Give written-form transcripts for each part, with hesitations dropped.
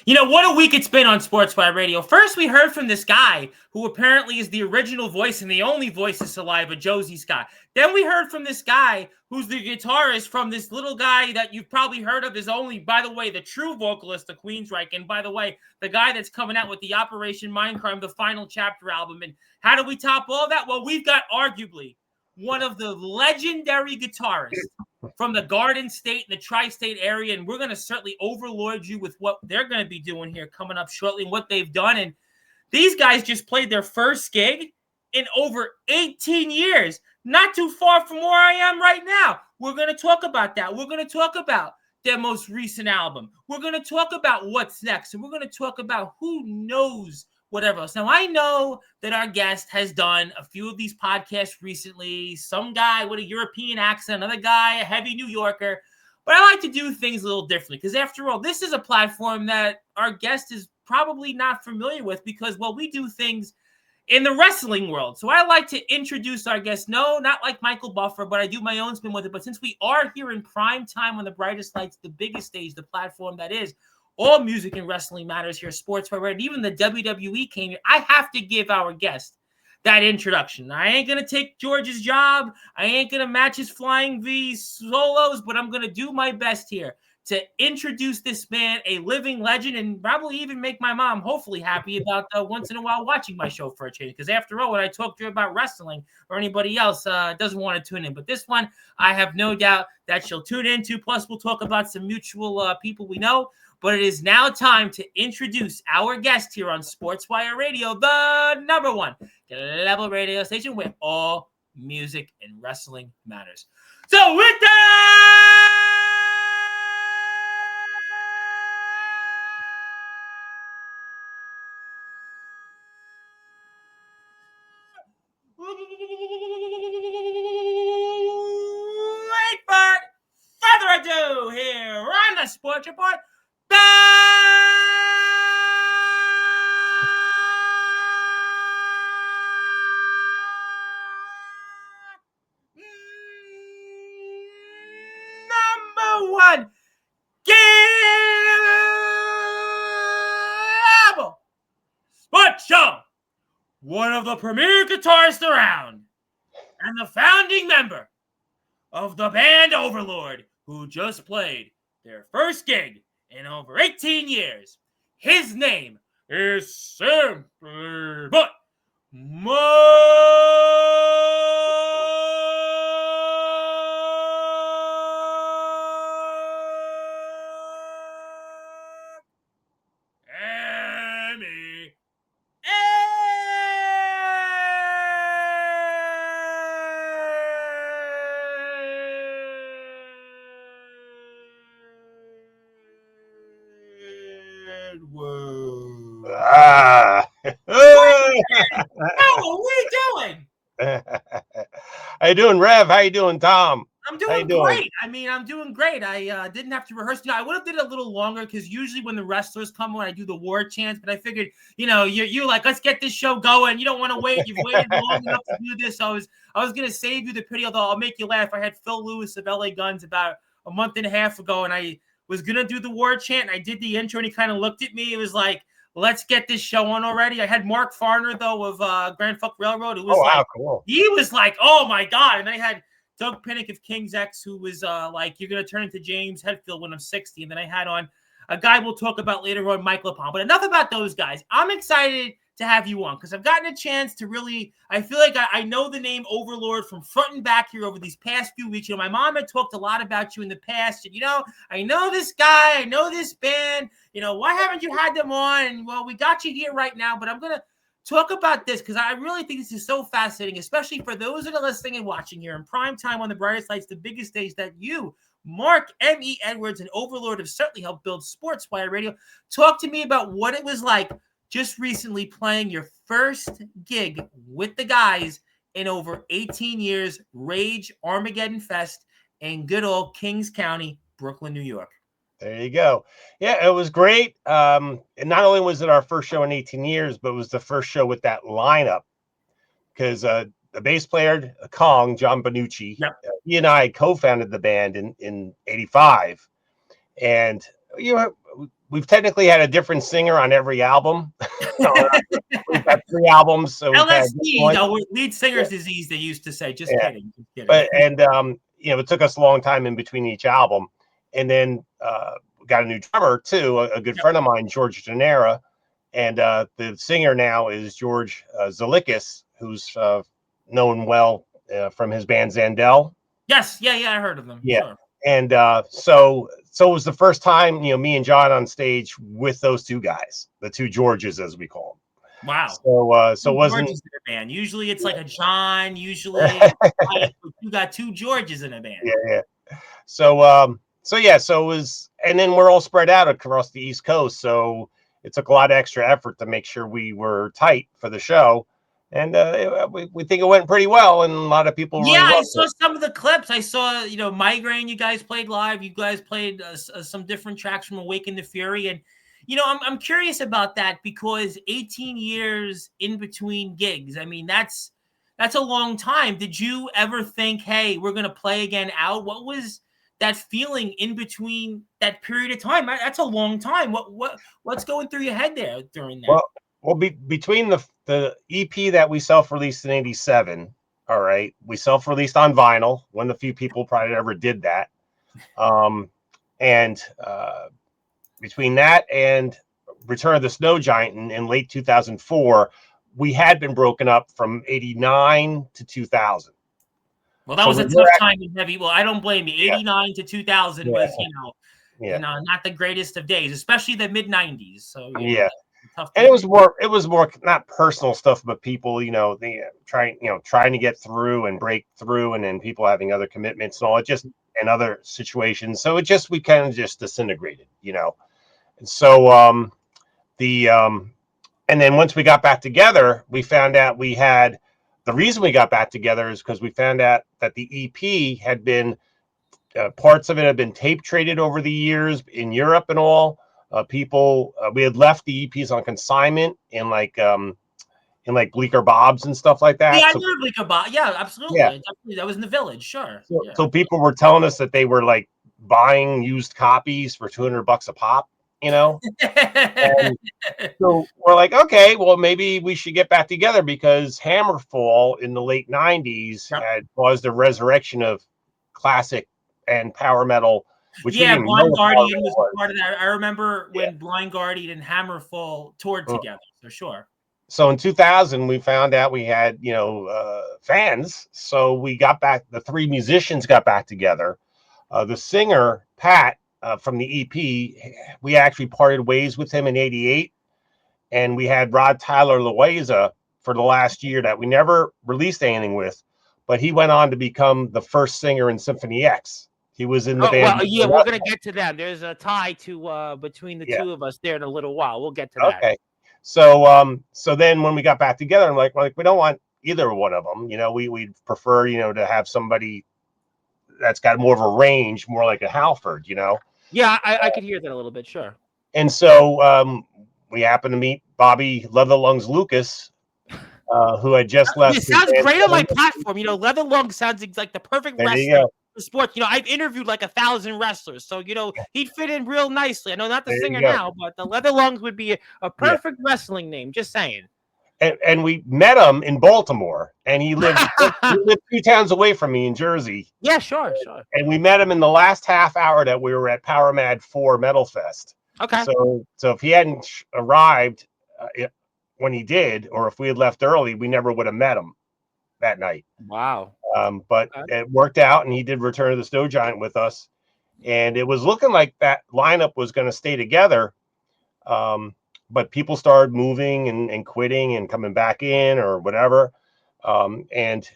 What a week it's been on Sportzwire Radio. First, we heard from this guy who apparently is the original voice and the only voice of Saliva, Josie Scott. Then we heard from this guy who's the guitarist from this little guy that you've probably heard of is only, by the way, the true vocalist of Queensryche. And by the way, the guy that's coming out with the Operation Mindcrime, the final chapter album. And how do we top all that? Well, we've got arguably one of the legendary guitarists from the Garden State and the Tri-State area, and we're going to certainly overlord you with what they're going to be doing here coming up shortly and what they've done. And these guys just played their first gig in over 18 years, not too far from where I am right now. We're going to talk about that. We're going to talk about their most recent album. We're going to talk about what's next, and we're going to talk about who knows whatever else. Now, I know that our guest has done a few of these podcasts recently, some guy with a European accent, another guy, a heavy New Yorker, but I like to do things a little differently because after all, this is a platform that our guest is probably not familiar with because, well, we do things in the wrestling world. So I like to introduce our guest. No, not like Michael Buffer, but I do my own spin with it. But since we are here in prime time on the brightest lights, the biggest stage, the platform that is all music and wrestling matters here, Sportzwire, and even the WWE came here. I have to give our guest that introduction. I ain't going to take George's job. I ain't going to match his flying V solos, but I'm going to do my best here to introduce this man, a living legend, and probably even make my mom hopefully happy about once in a while watching my show for a change. Because after all, when I talk to her about wrestling or anybody else doesn't want to tune in. But this one, I have no doubt that she'll tune into. Plus, we'll talk about some mutual people we know. But it is now time to introduce our guest here on Sportzwire Radio, the number one level radio station where all music and wrestling matters. So with that, without further ado, here on the Sports Report, number one cable sports show, one of the premier guitarists around, and the founding member of the band Overlord, who just played their first gig in over 18 years. His name is simply but Emmy What are we doing? How you doing, Rev? How you doing, Tom? I'm doing great. I'm doing great. I didn't have to rehearse. I would have did it a little longer because usually when the wrestlers come on, I do the war chants. But I figured, you're like, let's get this show going. You don't want to wait. You've waited long enough to do this. So I was gonna save you the pity, although I'll make you laugh. I had Phil Lewis of LA Guns about a month and a half ago, and I was gonna do the war chant. And I did the intro, and he kind of looked at me. It was like, let's get this show on already. I had Mark Farner, though, of Grand Funk Railroad. It was cool. He was like, oh, my God. And then I had Doug Pinnick of King's X, who was like, you're going to turn into James Hetfield when I'm 60. And then I had on a guy we'll talk about later on, Mike LaPalme. But enough about those guys. I'm excited to have you on because I've gotten a chance to really – I feel like I know the name Overlord from front and back here over these past few weeks. My mom had talked a lot about you in the past. And, I know this guy. I know this band. Why haven't you had them on? And, well, we got you here right now, but I'm going to talk about this because I really think this is so fascinating, especially for those that are listening and watching here in prime time on the brightest lights, the biggest stage that you, Mark M.E. Edwards, and Overlord have certainly helped build Sportzwire Radio. Talk to me about what it was like just recently playing your first gig with the guys in over 18 years, Rage Armageddon Fest in good old Kings County, Brooklyn, New York. There you go. Yeah, it was great. And not only was it our first show in 18 years, but it was the first show with that lineup because the bass player, Kong, John Benucci, yep. He and I co-founded the band in 85. And, we've technically had a different singer on every album. We've got 3 albums, so we've had LSD, no, lead singer's disease, they used to say. Just yeah. kidding. Just kidding. But it took us a long time in between each album, and then we got a new drummer too, a good friend of mine, George Genera, and the singer now is George Zalikis, who's known well from his band Zandel. Yes, yeah, I heard of them. Yeah, sure. and so it was the first time me and John on stage with those two guys, the two Georges as we call them. Wow. So it wasn't Georges in a band. Usually it's like a John. Usually you got two Georges in a band. Yeah. So it was, and then we're all spread out across the East Coast, so it took a lot of extra effort to make sure we were tight for the show, and we think it went pretty well, and a lot of people really I loved saw it. some of the clips. I saw Migraine. You guys played live. You guys played some different tracks from Awaken the Fury, and I'm curious about that because 18 years in between gigs. I mean, that's a long time. Did you ever think, hey, we're gonna play again out? What was that feeling in between that period of time? That's a long time. What's going through your head there during that? Well, between the EP that we self-released in '87, all right, we self-released on vinyl. One of the few people probably ever did that. And between that and Return of the Snow Giant in late 2004, we had been broken up from '89 to 2000. Well, that was a tough time in heavy. Well, I don't blame you. 89 to 2000 was, not the greatest of days, especially the mid '90s. So tough. And it was more not personal stuff, but people, trying to get through and break through, and then people having other commitments and all. It just and other situations. So we kind of just disintegrated, And so and then once we got back together, we found out the reason we got back together is because we found out that the EP had been parts of it had been tape traded over the years in Europe and all. We had left the EPs on consignment in like Bleecker Bob's and stuff like that. Yeah, I knew Bleecker Bob. Yeah, absolutely. Yeah. That was in the Village. Sure. So people were telling us that they were like buying used copies for $200 a pop. And so we're like, okay, well, maybe we should get back together because Hammerfall in the late '90s had caused a resurrection of classic and power metal. Blind Guardian was part of that. I remember when Blind Guardian and Hammerfall toured together, for sure. So in 2000, we found out we had, fans. So we got back, the 3 musicians got back together. The singer, Pat, from the EP, we actually parted ways with him in '88. And we had Rod Tyler Loaiza for the last year that we never released anything with, but he went on to become the first singer in Symphony X. He was in the band. Well, we're going to get to that. There's a tie between the two of us there in a little while. We'll get to that. Okay. So then when we got back together, I'm like we don't want either one of them. We'd prefer, to have somebody that's got more of a range, more like a Halford, Yeah, I could hear that a little bit, sure. And so we happened to meet Bobby Leather Lungs Lucas, who had just left. It sounds great on my platform. Leather Lungs sounds like the perfect wrestler for sports. I've interviewed like 1,000 wrestlers, so he'd fit in real nicely. I know not the singer now, but the Leather Lungs would be a perfect wrestling name. Just saying. And we met him in Baltimore, and he lived 2 towns away from me in Jersey. Yeah, sure. And we met him in the last half hour that we were at Power Mad 4 Metal Fest. Okay. So if he hadn't arrived when he did, or if we had left early, we never would have met him that night. Wow. But it worked out, and he did Return of the Snow Giant with us, and it was looking like that lineup was going to stay together. But people started moving and quitting and coming back in or whatever. And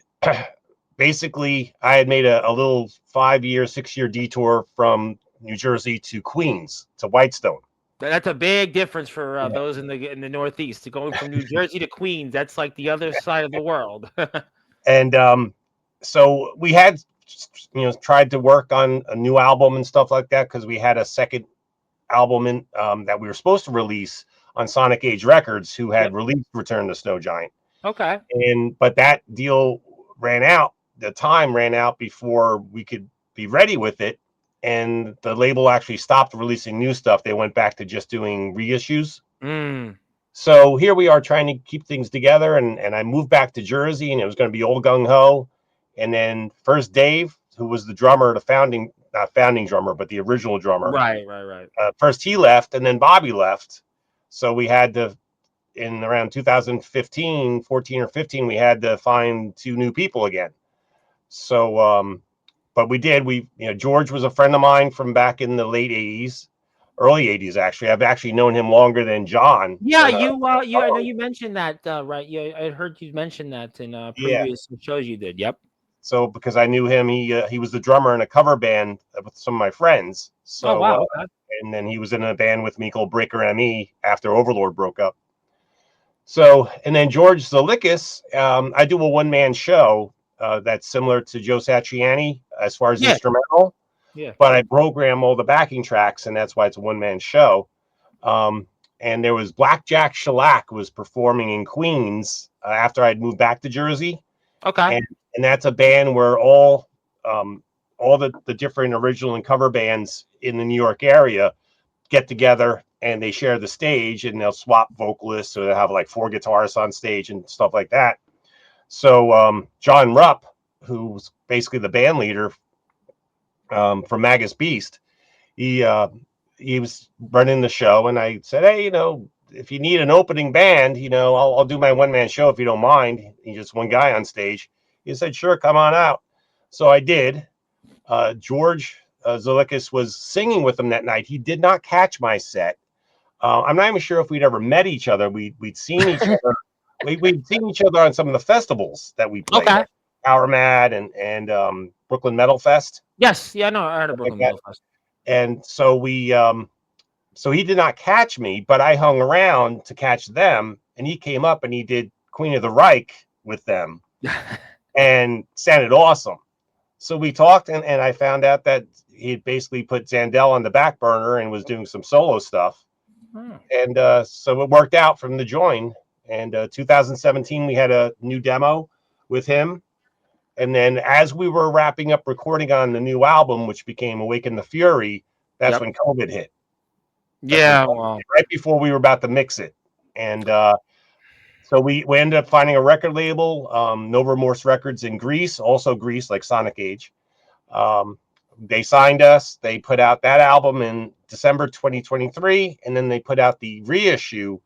basically, I had made a little 5-year, 6-year detour from New Jersey to Queens, to Whitestone. That's a big difference for those in the Northeast. Going from New Jersey to Queens, that's like the other side of the world. And so we had, tried to work on a new album and stuff like that because we had a second album in that we were supposed to release on Sonic Age Records, who had released Return to Snow Giant. Okay. But that deal ran out. The time ran out before we could be ready with it. and the label actually stopped releasing new stuff. They went back to just doing reissues. So here we are trying to keep things together, and I moved back to Jersey, and it was going to be all gung ho. And then first Dave, who was the drummer, not founding drummer, but the original drummer. Right. First he left, and then Bobby left. So we had to, in around 2015, 14 or 15, we had to find 2 new people again. So, but we did. George was a friend of mine from back in the late 80s. Early 80s, actually. I've actually known him longer than John. Yeah, I know you mentioned that, right? Yeah, I heard you mention that in previous shows you did. Yep. So because I knew him, he was the drummer in a cover band with some of my friends. So, wow. Okay. And then he was in a band with me called Breaker ME after Overlord broke up. So, and then George Zelikis, I do a one-man show that's similar to Joe Satriani as far as instrumental. Yeah. But I program all the backing tracks, and that's why it's a one-man show. And there was Blackjack Shellac was performing in Queens after I'd moved back to Jersey. Okay. And that's a band where all the different original and cover bands in the New York area get together, and they share the stage, and they'll swap vocalists, so they'll have like 4 guitarists on stage and stuff like that. So John Rupp, who's basically the band leader from Magus Beast, he was running the show, and I said, hey, if you need an opening band, I'll do my one-man show if you don't mind. He's just one guy on stage. He said, sure, come on out. So I did. George Zelikis was singing with him that night. He did not catch my set. I'm not even sure if we'd ever met each other. We'd seen each other. We'd seen each other on some of the festivals that we played. Okay. Power Mad and Brooklyn Metal Fest. Yes. Yeah, no, I heard of Brooklyn Metal Fest. And so so he did not catch me, but I hung around to catch them, and he came up and he did Queen of the Reich with them and sounded awesome. So we talked, and I found out that he had basically put Zandel on the back burner and was doing some solo stuff. And so it worked out from the join. And 2017, we had a new demo with him. And then as we were wrapping up recording on the new album, which became Awaken the Fury, that's when COVID hit. Yeah, well, right before we were about to mix it. And so we ended up finding a record label, No Remorse Records in Greece, also Greece, like Sonic Age. They signed us. They put out that album in December 2023, and then they put out the reissue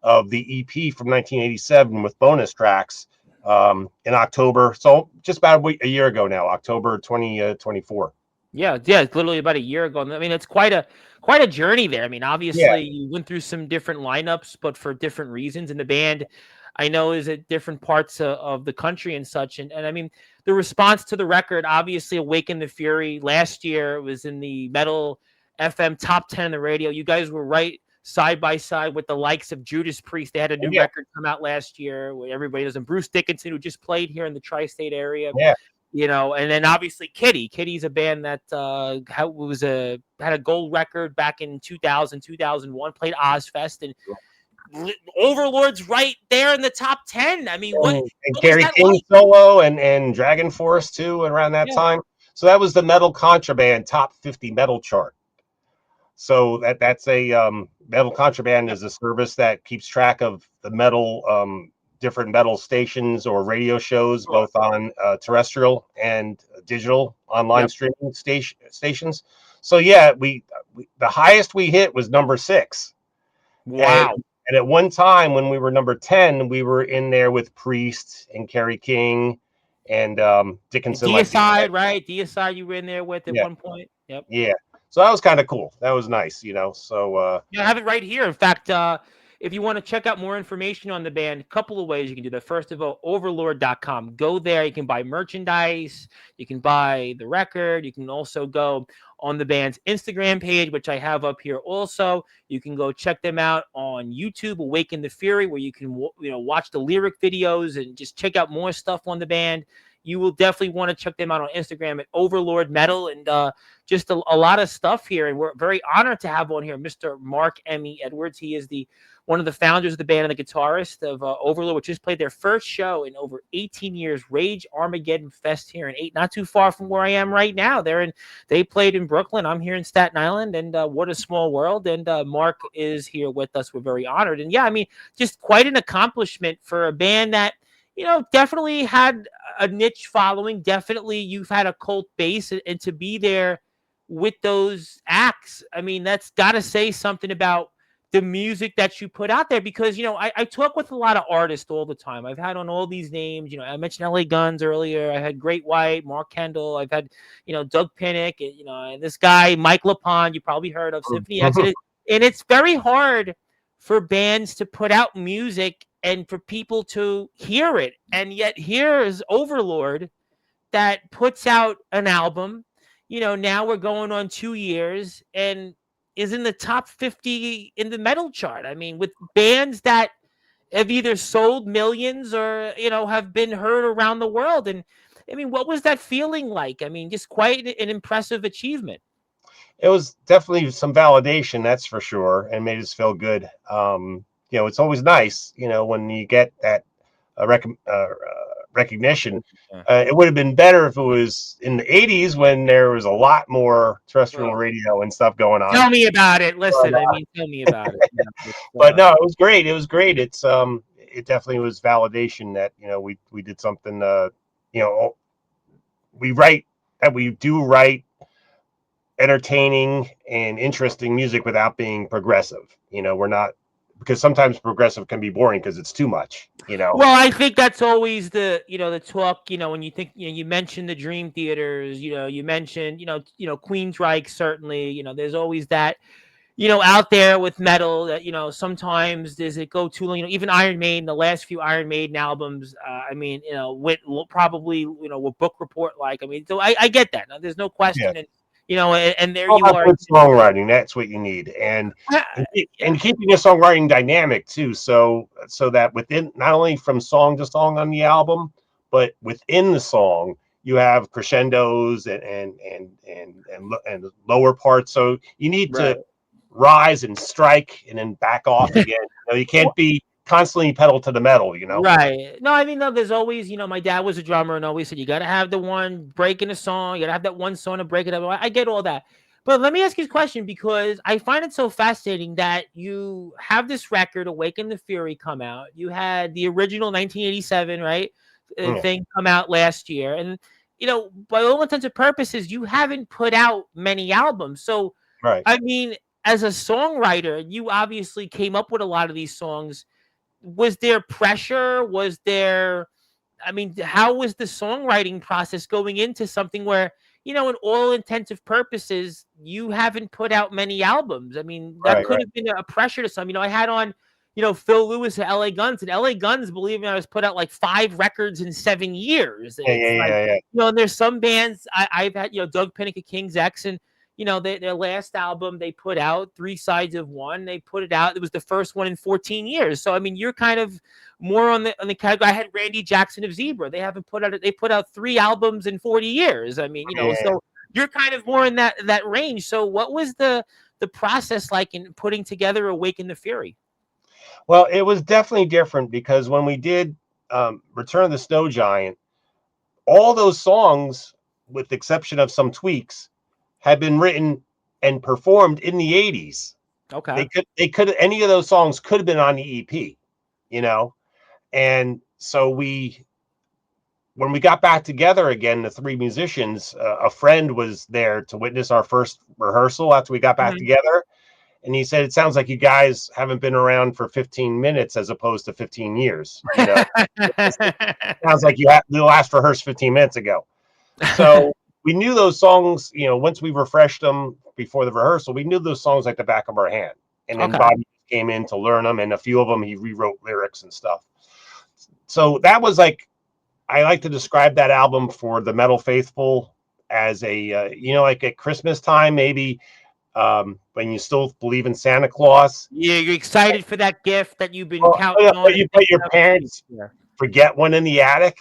of the EP from 1987 with bonus tracks in October. So just about a year ago now, October 2024. Yeah, it's literally about a year ago. I mean, it's quite a journey there. I mean, obviously you went through some different lineups, but for different reasons. And the band, I know, is at different parts of the country and such. And I mean, the response to the record, obviously, Awaken the Fury last year, it was in the Metal FM top 10 on the radio. You guys were right side by side with the likes of Judas Priest. They had a new record come out last year where everybody knows, and Bruce Dickinson, who just played here in the tri-state area. Yeah. And then obviously Kitty. Kitty's a band that had a gold record back in 2000, 2001, played Ozfest, and Overlord's right there in the top 10. I mean, what Kerry King like? Solo and Dragon Force too around that time. So that was the Metal Contraband top 50 metal chart. So that's a Metal Contraband is a service that keeps track of the metal different metal stations or radio shows, both on terrestrial and digital online streaming stations. So the highest we hit was number 6. Wow. And at one time when we were number 10, we were in there with Priest and Kerry King and Dickinson. Deicide, right? Deicide you were in there with at one point. Yep. Yeah. So that was kind of cool. That was nice, So I have it right here. In fact, if you want to check out more information on the band, a couple of ways you can do that. First of all, overlord.com. Go there. You can buy merchandise. You can buy the record. You can also go on the band's Instagram page, which I have up here also. You can go check them out on YouTube, Awaken the Fury, where you can watch the lyric videos and just check out more stuff on the band. you will definitely want to check them out on Instagram at Overlord Metal, and just a lot of stuff here. And we're very honored to have on here Mr. Mark Emmy Edwards. He is one of the founders of the band and the guitarist of Overlord, which just played their first show in over 18 years, Rage Armageddon Fest here in not too far from where I am right now. They played in Brooklyn. I'm here in Staten Island, and what a small world. And Mark is here with us. We're very honored. And yeah, I mean, just quite an accomplishment for a band that, definitely had a niche following. Definitely you've had a cult base, and to be there with those acts, I mean, that's got to say something about the music that you put out there, because, I talk with a lot of artists all the time. I've had on all these names, I mentioned LA Guns earlier. I had Great White, Mark Kendall. I've had, Doug Pinnick, and this guy, Mike LaPond, you probably heard of, Symphony X. And it's very hard for bands to put out music and for people to hear it. And yet here's Overlord that puts out an album, now we're going on 2 years, and is in the top 50 in the metal chart. I mean, with bands that have either sold millions or, have been heard around the world. And I mean, what was that feeling like? I mean, just quite an impressive achievement. It was definitely some validation, that's for sure, and made us feel good. It's always nice, when you get that recognition. It would have been better if it was in the 80s when there was a lot more terrestrial radio and stuff going on. Tell me about it. Listen, tell me about it. But no, it was great. It was great. It definitely was validation that, we did something, we do write entertaining and interesting music without being progressive. We're not, because sometimes progressive can be boring because it's too much, Well, I think that's always the talk, when you think, you mentioned the Dream Theaters, you mentioned, Queensryche, certainly, there's always that, out there with metal that, sometimes does it go too long, even Iron Maiden, the last few Iron Maiden albums, I mean, with probably, with Book Report, like, I mean, so I get that. Now, there's no question. Yeah. And there you are. Good songwriting, that's what you need, and keeping a songwriting dynamic too, so that within, not only from song to song on the album, but within the song you have crescendos and lower parts. So you need to rise and strike and then back off again. You can't be constantly pedal to the metal, Right. No, I mean, no, there's always, my dad was a drummer and always said, you got to have the one break in a song. You got to have that one song to break it up. I get all that. But let me ask you a question, because I find it so fascinating that you have this record, Awaken the Fury, come out. You had the original 1987, right? Thing come out last year. And, by all intents and purposes, you haven't put out many albums. So, I mean, as a songwriter, you obviously came up with a lot of these songs. Was there pressure? How was the songwriting process going into something where, in all intensive purposes, you haven't put out many albums? I mean, that could have been a pressure to some. I had on, Phil Lewis at LA Guns, and LA Guns, believe me, I was put out like 5 records in 7 years. And and there's some bands I've had, Doug Pinnick at King's X, and their last album they put out, 3 Sides of One. They put it out. It was the first one in 14 years. So I mean, you're kind of more on the category. I had Randy Jackson of Zebra. They haven't put out. They put out 3 albums in 40 years. I mean, so you're kind of more in that range. So what was the process like in putting together Awaken the Fury? Well, it was definitely different, because when we did Return of the Snow Giant, all those songs, with the exception of some tweaks, had been written and performed in the 80s. Okay. They could any of those songs could have been on the EP, and so when we got back together again, the 3 musicians, a friend was there to witness our first rehearsal after we got back together, and he said, "It sounds like you guys haven't been around for 15 minutes as opposed to 15 years. It sounds like the last rehearsed 15 minutes ago." So we knew those songs, once we refreshed them before the rehearsal, we knew those songs like the back of our hand. And then Bobby came in to learn them, and a few of them he rewrote lyrics and stuff. So that was like, I like to describe that album for the metal faithful as a, like at Christmas time, maybe when you still believe in Santa Claus. Yeah, you're excited for that gift that you've been counting on. But your parents forget one in the attic.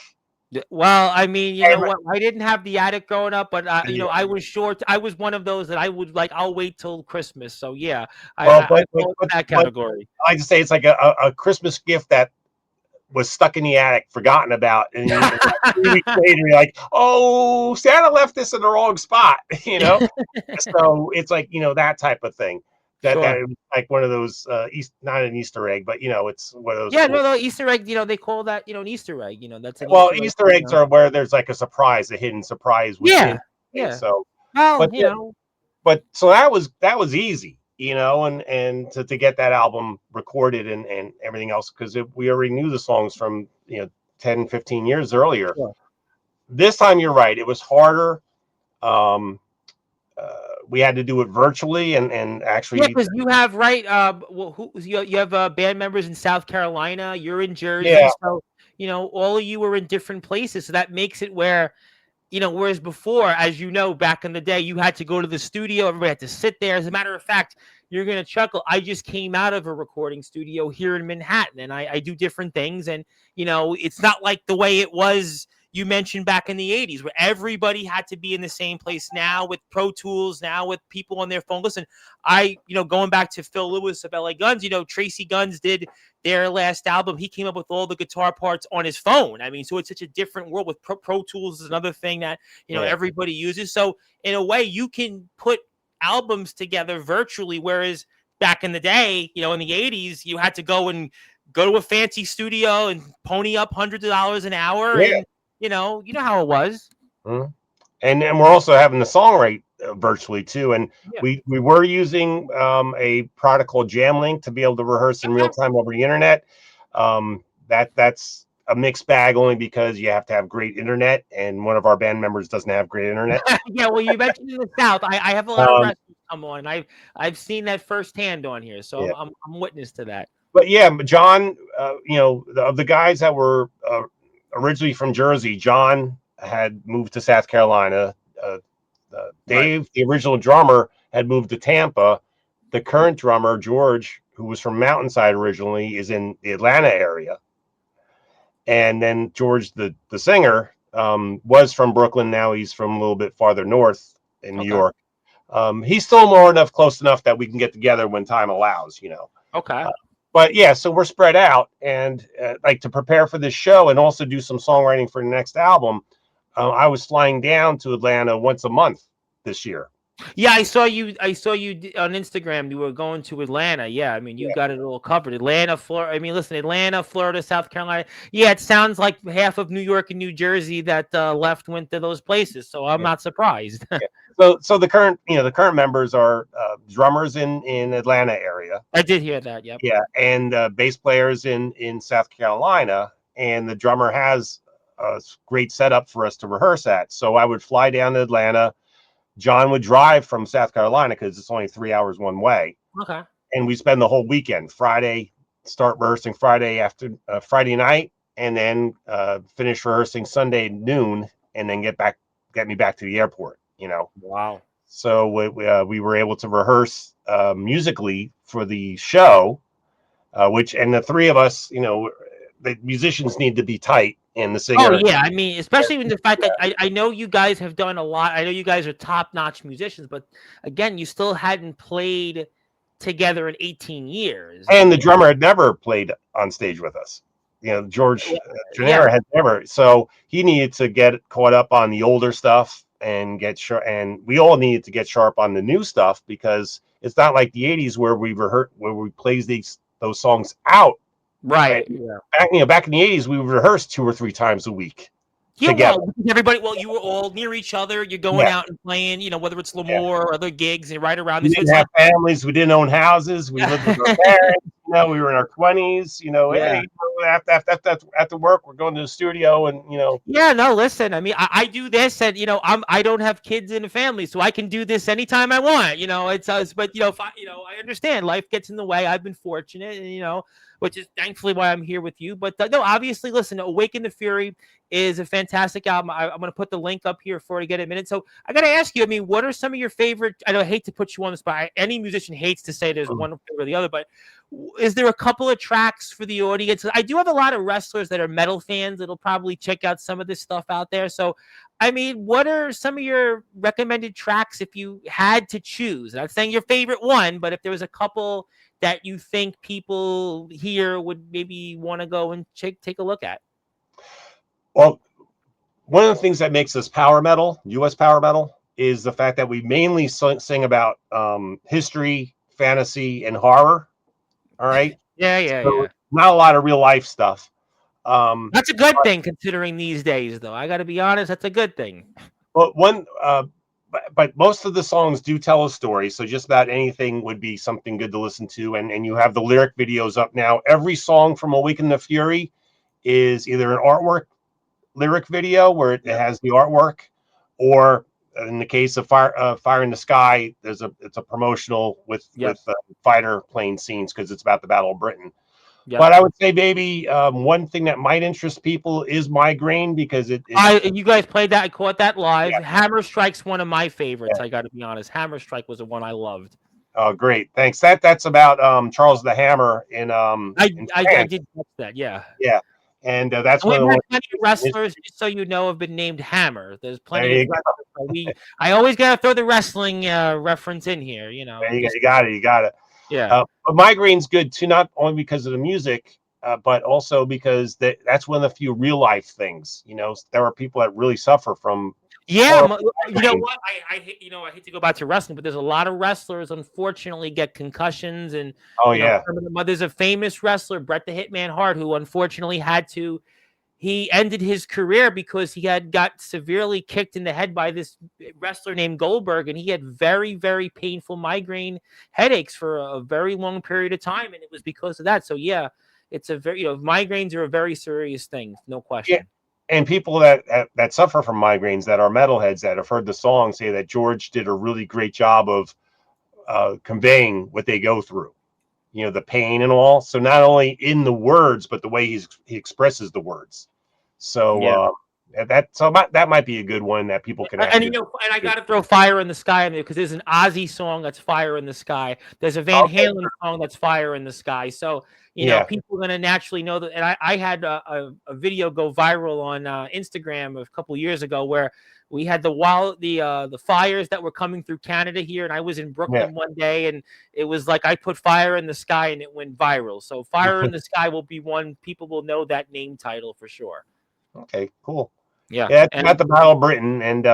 Well, I mean, you know And, what? I didn't have the attic growing up, but you yeah. know, I was short. I was one of those that I would like. I'll wait till Christmas. So yeah, Well, I fall into that but category. I like to say it's like a Christmas gift that was stuck in the attic, forgotten about, and like 3 weeks later, you're like, "Oh, Santa left this in the wrong spot," you know. So it's like that type of thing. That Sure. was like one of those not an Easter egg, but it's one of those Yeah, cool. no, Easter egg. You know, they call that an Easter egg. You know, that's an Well, Easter egg. Easter eggs are where there's like a surprise, a hidden surprise within. Yeah, Things. yeah. So, Well, but you know, so that was easy, and to get that album recorded and everything else because we already knew the songs from 10, 15 years earlier. sure. This time you're right, it was harder. um we had to do it virtually and Yeah, actually. because you have right. Well, you have band members in South Carolina. You're in Jersey, Yeah, so you know all of you are in different places. So that makes it where you know, whereas before, as you know, back in the day, you had to go to the studio, everybody had to sit there. As a matter of fact, you're going to chuckle. I just came out of a recording studio here in Manhattan and I do different things. And, you know, it's not like the way it was you mentioned back in the 80s where everybody had to be in the same place now with Pro Tools, now with people on their phone. Listen, you know, going back to Phil Lewis of LA Guns, you know, Tracy Guns did their last album. He came up with all the guitar parts on his phone. I mean, so it's such a different world with Pro Tools is another thing that, you know, yeah, everybody uses. So in a way, you can put albums together virtually, whereas back in the day, you know, in the 80s, you had to go to a fancy studio and pony up hundreds of dollars an hour. yeah. And, you know how it was. Mhm. And we're also having the songwrite virtually too. And Yeah. we were using a product called Jamlink to be able to rehearse in real Okay. time over the internet. That's a mixed bag only because you have to have great internet, and one of our band members doesn't have great internet. Yeah, well, you mentioned in the South. I have a lot of Um, wrestlers come on. I've seen that firsthand on here, so yeah, I'm witness to that. but yeah, John, of the guys that were originally from Jersey, John had moved to South Carolina. Uh, Right. Dave, the original drummer, had moved to Tampa. The current drummer, George, who was from Mountainside originally, is in the Atlanta area. And then George, the singer, was from Brooklyn. Now he's from a little bit farther north in New Okay. York. He's still close enough that we can get together when time allows. Okay. But yeah, so we're spread out, and like to prepare for this show and also do some songwriting for the next album. I was flying down to Atlanta once a month this year. Yeah, I saw you. I saw you on Instagram. You were going to Atlanta. Yeah, I mean, you Yeah, got it all covered. Atlanta, Florida. I mean, listen, Atlanta, Florida, South Carolina. Yeah, it sounds like half of New York and New Jersey that left went to those places. So I'm yeah, not surprised. yeah. So the current members are drummers in Atlanta area. I did hear that. Yep. Yeah, and bass players in South Carolina, and the drummer has a great setup for us to rehearse at. So I would fly down to Atlanta. John would drive from South Carolina because it's only 3 hours one way, Okay. and we spend the whole weekend. Friday, start rehearsing Friday after Friday night, and then finish rehearsing Sunday noon, and then get me back to the airport. Wow. So we were able to rehearse musically for the show, and the three of us, the musicians need to be tight, and the Oh singer. yeah, I mean, especially with the fact that I know you guys have done a lot. I know you guys are top-notch musicians, but again, you still hadn't played together in 18 years. And the drummer had never played on stage with us. George Yeah, Janera had never, so he needed to get caught up on the older stuff and get sure. And we all needed to get sharp on the new stuff because it's not like the '80s where we played those songs out. right. Yeah. Back in the '80s, we would rehearse 2 or 3 times a week Yeah, together. well, because everybody, well, you were all near each other. You're going Yeah, out and playing, you know, whether it's yeah. Lemoore or other gigs, and right around We this. So didn't it's have like, families. We didn't own houses. We lived with our parents. We were in our 20s. yeah. Hey, after work, we're going to the studio, and Yeah, no, listen. I mean, I do this, and I don't have kids in a family, so I can do this anytime I want. It's us, but if I understand life gets in the way. I've been fortunate, and which is thankfully why I'm here with you. But no, obviously, listen, Awaken the Fury is a fantastic album. I'm going to put the link up here for it to get a minute. So I got to ask you, I mean, what are some of your favorite? I don't hate to put you on the spot. Any musician hates to say there's one favorite or the other, but is there a couple of tracks for the audience? I do have a lot of wrestlers that are metal fans that'll probably check out some of this stuff out there. So, I mean, what are some of your recommended tracks if you had to choose? I'm not saying your favorite one, but if there was a couple that you think people here would maybe want to go and take a look at. Well, one of the things that makes us power metal, U.S. power metal, is the fact that we mainly sing about history, fantasy, and horror. All right. Yeah. Not a lot of real life stuff. That's a good thing considering these days, though. I got to be honest, that's a good thing. But but most of the songs do tell a story, so just about anything would be something good to listen to. And you have the lyric videos up now. Every song from Awaken the Fury is either an artwork lyric video where it has the artwork, or in the case of Fire in the Sky, it's a promotional with fighter plane scenes because it's about the Battle of Britain. Yep. But I would say maybe one thing that might interest people is Migraine, because you guys played that. I caught that live. Yeah. Hammer Strike's one of my favorites. Yeah. I got to be honest. Hammer Strike was the one I loved. Oh, great! Thanks. That's about Charles the Hammer in. I did watch that. Yeah. Yeah, and that's one of the plenty of wrestlers, just so you know, have been named Hammer. There's plenty of wrestlers. I always got to throw the wrestling reference in here. You know. You got it. Yeah, but Migraine's good too, not only because of the music, but also because that's one of the few real life things. You know, there are people that really suffer from. Yeah, you know what? I hate to go back to wrestling, but there's a lot of wrestlers unfortunately get concussions, and there's a famous wrestler, Bret the Hitman Hart, who unfortunately he ended his career because he had got severely kicked in the head by this wrestler named Goldberg, and he had very, very painful migraine headaches for a very long period of time, and it was because of that. So yeah, it's a very, migraines are a very serious thing, no question. Yeah. And people that suffer from migraines, that are metalheads, that have heard the song, say that George did a really great job of conveying what they go through, the pain and all. So not only in the words, but the way he expresses the words. So that might be a good one that people can. And I got to throw Fire in the Sky in there because there's an Ozzy song that's Fire in the Sky. There's a Van Halen song that's Fire in the Sky. So people are going to naturally know that. And I had a video go viral on Instagram a couple of years ago where we had the fires that were coming through Canada here, and I was in Brooklyn one day, and it was like I put Fire in the Sky, and it went viral. So Fire in the Sky will be one people will know that name title for sure. Okay, cool. Yeah, it's about the Battle of Britain, and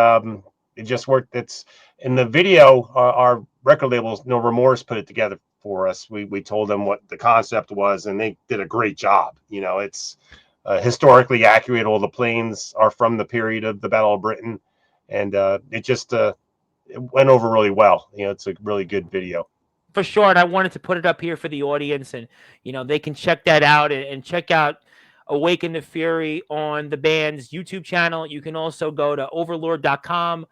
it just worked. It's in the video. Our record label, No Remorse, put it together for us. We told them what the concept was, and they did a great job. It's historically accurate. All the planes are from the period of the Battle of Britain, and it just it went over really well. It's a really good video. For sure, and I wanted to put it up here for the audience, and they can check that out and check out Awaken the Fury on the band's YouTube channel. You can also go to overlord.com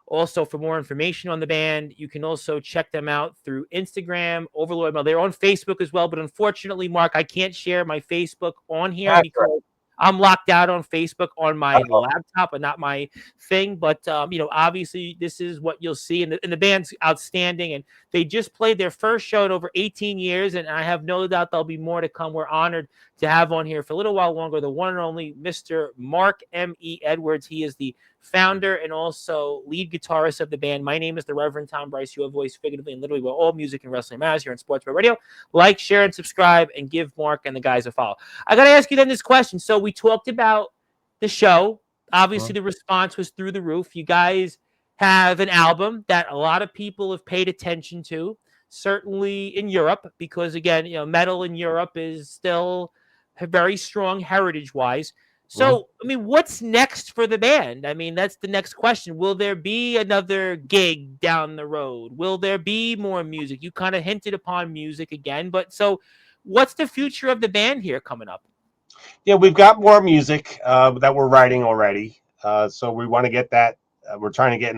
also for more information on the band. You can also check them out through Instagram, Overlord. They're on Facebook as well, but unfortunately, Mark, I can't share my Facebook on here because I'm locked out on Facebook on my laptop and not my thing. But, obviously this is what you'll see. And the band's outstanding. And they just played their first show in over 18 years. And I have no doubt there'll be more to come. We're honored to have on here for a little while longer, the one and only Mr. Mark M.E. Edwards. He is the founder and also lead guitarist of the band. My name is the Reverend Tom Bryce, your voice figuratively and literally where all music and wrestling matters here on Sportzwire Radio. Like, share, and subscribe, and give Mark and the guys a follow. I got to ask you then this question. So we talked about the show. Obviously, the response was through the roof. You guys have an album that a lot of people have paid attention to, certainly in Europe, because, again, metal in Europe is still very strong heritage-wise. So, I mean, what's next for the band? I mean, that's the next question. Will there be another gig down the road? Will there be more music? You kind of hinted upon music again, but so what's the future of the band here coming up? Yeah, we've got more music that we're writing already. So we want to get that. We're trying to get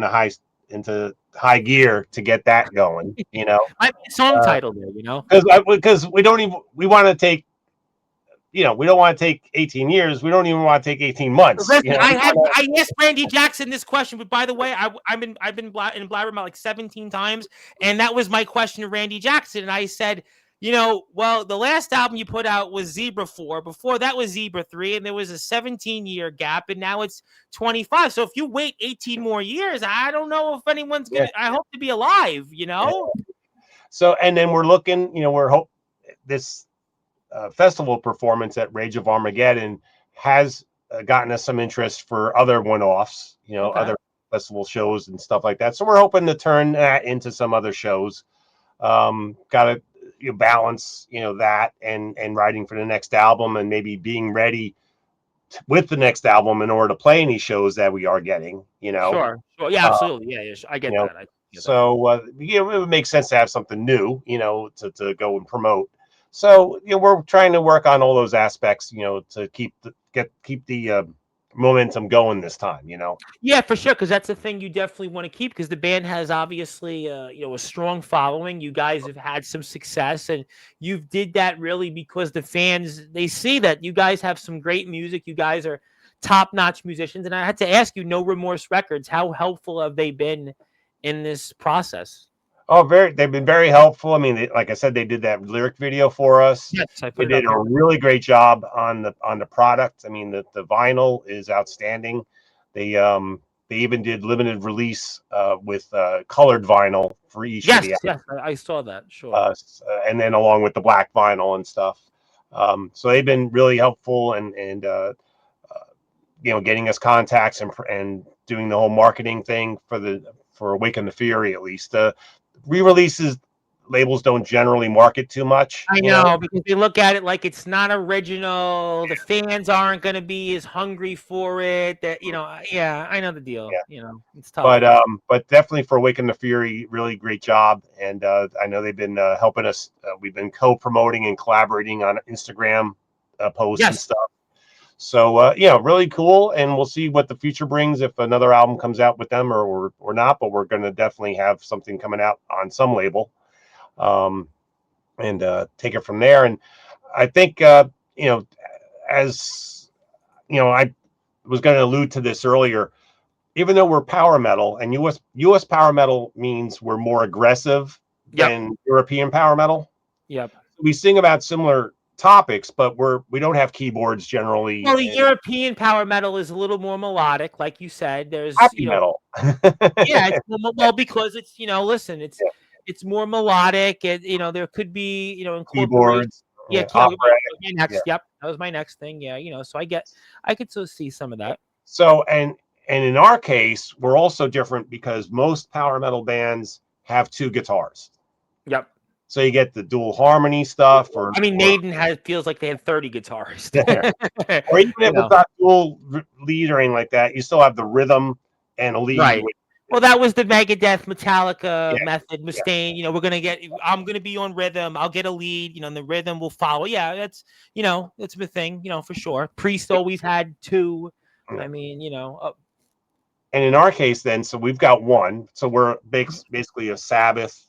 into high gear to get that going. Song title there, because we want to take. we don't want to take 18 years. We don't even want to take 18 months. Listen, I asked Randy Jackson this question, but by the way, I've been in Blabbermouth like 17 times, and that was my question to Randy Jackson, and I said, well, the last album you put out was Zebra 4. Before that was Zebra 3, and there was a 17-year gap, and now it's 25. So if you wait 18 more years, I don't know if anyone's gonna. I hope to be alive. Yeah. So, and then we're looking. This festival performance at Rage of Armageddon has gotten us some interest for other one-offs. Other festival shows and stuff like that. So we're hoping to turn that into some other shows. Got to balance that and writing for the next album, and maybe being ready with the next album in order to play any shows that we are getting. Sure. Yeah, absolutely. Yeah, I get that. So it would make sense to have something new, to go and promote. So we're trying to work on all those aspects, to keep the momentum going this time. Yeah, for sure, because that's the thing you definitely want to keep, because the band has obviously a strong following. You guys have had some success, and you did that really because the fans, they see that you guys have some great music. You guys are top-notch musicians, and I had to ask you, No Remorse Records, how helpful have they been in this process? Oh, they've been very helpful. I mean, like I said, they did that lyric video for us. Yes, they did a really great job on the product. I mean, the vinyl is outstanding. They even did limited release with colored vinyl for each of the albums. Yes, I saw that. Sure. And then along with the black vinyl and stuff. So they've been really helpful and getting us contacts and doing the whole marketing thing for Awaken the Fury, at least. Re-releases, labels don't generally market too much. I know, because they look at it like it's not original. The fans aren't going to be as hungry for it. That yeah, I know the deal. Yeah. It's tough. But definitely for Awaken the Fury, really great job. And I know they've been helping us. We've been co-promoting and collaborating on Instagram posts and stuff. So really cool, and we'll see what the future brings if another album comes out with them or not. But we're going to definitely have something coming out on some label, and take it from there. And I think as I was going to allude to this earlier, even though we're power metal, and US power metal means we're more aggressive than European power metal. Yep, we sing about similar topics, but we don't have keyboards generally. Well, the European power metal is a little more melodic, like you said. There's happy metal. It's because it's listen, it's more melodic, and there could be keyboards. Yep, that was my next thing. Yeah, so I could still see some of that. So and in our case, we're also different because most power metal bands have two guitars. Yep. So you get the dual harmony stuff, Maiden feels like they had 30 guitars. Or even if it's not dual lead or anything like that, you still have the rhythm and a lead. Right. Well, that was the Megadeth, Metallica method. Mustaine, I'm gonna be on rhythm. I'll get a lead, and the rhythm will follow. Yeah, that's that's the thing, for sure. Priest always had two. I mean, And in our case, then, so we've got one. So we're basically a Sabbath,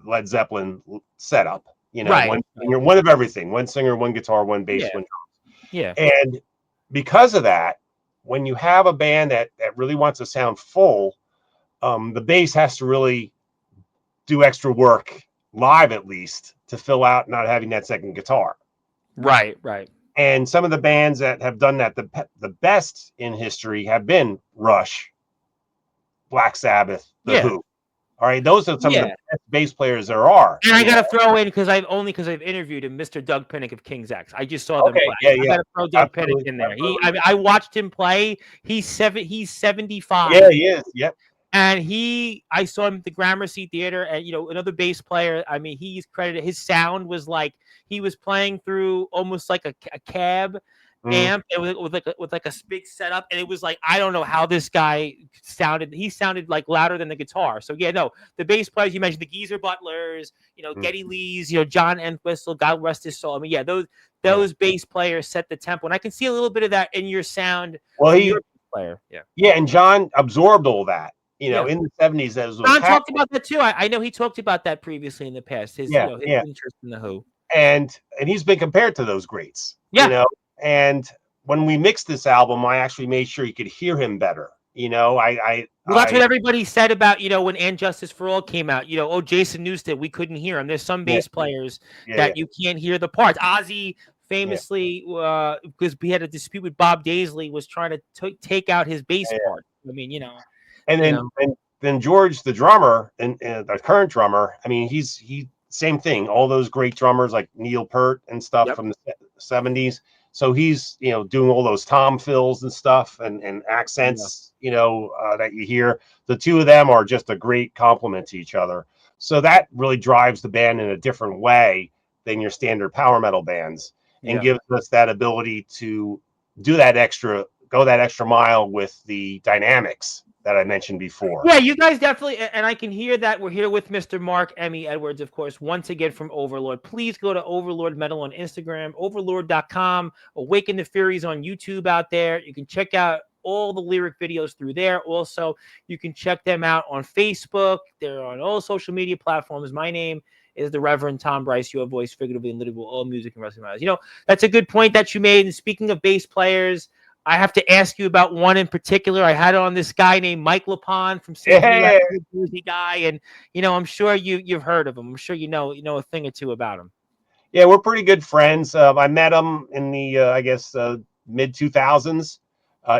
Led Zeppelin setup, right. One of everything, one singer, one guitar, one bass, one drums. Yeah. And because of that, when you have a band that really wants to sound full, the bass has to really do extra work live, at least, to fill out not having that second guitar. Right. And some of the bands that have done that the best in history have been Rush, Black Sabbath, The Who. All right, those are some of the best bass players there are. And I got to throw in because I've interviewed him, Mr. Doug Pinnick of King's X. I just saw them play. I got to throw Doug Pinnick in there. I watched him play. He's 75. Yeah, he is. Yep. And I saw him at the Gramercy Theater, and another bass player. I mean, he's credited. His sound was like he was playing through almost like a cab amp with like a big setup, and it was like I don't know how this guy sounded. He sounded like louder than the guitar. So the bass players you mentioned, the Geezer Butlers, Geddy Lee's, John Entwistle, God rest his soul. I mean, those bass players set the tempo, and I can see a little bit of that in your sound. Well, your player, and John absorbed all that. In the 70s, that was John talked about that too. I know he talked about that previously in the past. His interest in the Who. and he's been compared to those greats, Yeah. you know. And when we mixed this album, I actually made sure you could hear him better. You know, Well, that's what everybody said about, when And Justice for All came out, oh, Jason Newsted, we couldn't hear him. There's some bass players that you can't hear the parts. Ozzy famously, because we had a dispute with Bob Daisley, was trying to take out his bass part. I mean, and then George, the drummer, and the current drummer, I mean, he same thing. All those great drummers like Neil Peart and stuff from the 70s. So he's, doing all those tom fills and stuff and accents, that you hear. The two of them are just a great compliment to each other. So that really drives the band in a different way than your standard power metal bands, and gives us that ability to go that extra mile with the dynamics that I mentioned before. Yeah, you guys definitely, and I can hear that. We're here with Mr. Mark Emmy Edwards, of course, once again from Overlord. Please go to Overlord Metal on Instagram, overlord.com, Awaken the Furies on YouTube out there. You can check out all the lyric videos through there. Also, you can check them out on Facebook. They're on all social media platforms. My name is the Reverend Tom Bryce, your voice, figuratively and literally, all music and wrestling matters. That's a good point that you made. And speaking of bass players, I have to ask you about one in particular. I had on this guy named Mike LaPon from Symphony, New Jersey guy, and I'm sure you've heard of him. I'm sure you know a thing or two about him. Yeah, we're pretty good friends. I met him in the mid 2000s,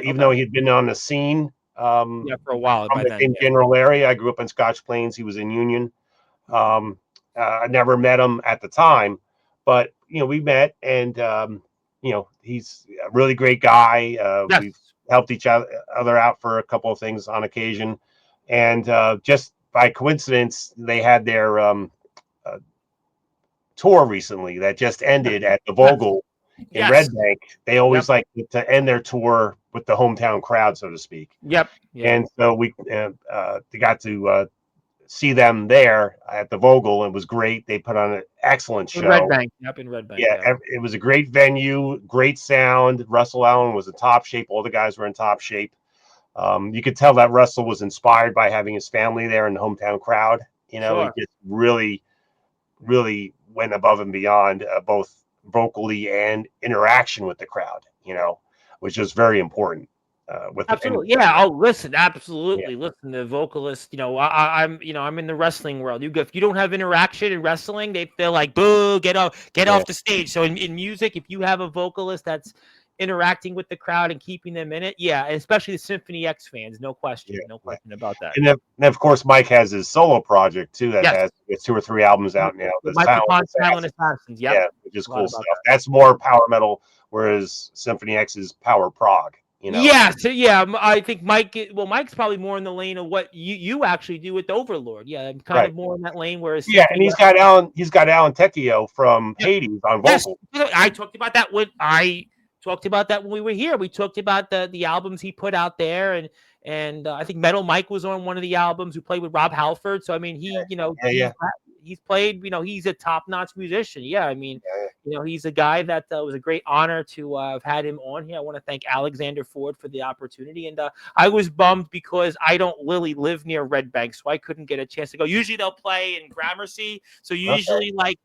even though he'd been on the scene for a while. From the general area. I grew up in Scotch Plains. He was in Union. I never met him at the time, but we met, and he's a really great guy. We've helped each other out for a couple of things on occasion, and just by coincidence, they had their tour recently that just ended at the Vogel in Red Bank. They always like to end their tour with the hometown crowd, so to speak. And so we got to see them there at the Vogel. It was great. They put on an excellent show. Red Bank. In Red Bank. It was a great venue, great sound. Russell Allen was in top shape. All the guys were in top shape. You could tell that Russell was inspired by having his family there in the hometown crowd. He just really, really went above and beyond, both vocally and interaction with the crowd, which is very important. Absolutely, absolutely. Listen, the vocalist, I'm in the wrestling world. If you don't have interaction in wrestling, they feel like, boo, get off the stage. So in music, if you have a vocalist that's interacting with the crowd and keeping them in it, especially the Symphony X fans, no question about that. And then, of course, Mike has his solo project too that has 2 or 3 albums out now. Silent Assassins, which is cool stuff. That's more power metal, whereas Symphony X is power prog. I think Mike's probably more in the lane of what you actually do with Overlord. I'm kind of more in that lane, whereas and he's got Alan Tecchio from Hades on vocal. I talked about that when we were here. We talked about the albums he put out there, and I think Metal Mike was on one of the albums, who played with Rob Halford. So I mean, he's played, he's a top-notch musician. He's a guy that was a great honor to have had him on here. I want to thank Alexander Ford for the opportunity. And I was bummed because I don't really live near Red Bank, so I couldn't get a chance to go. Usually they'll play in Gramercy. So usually like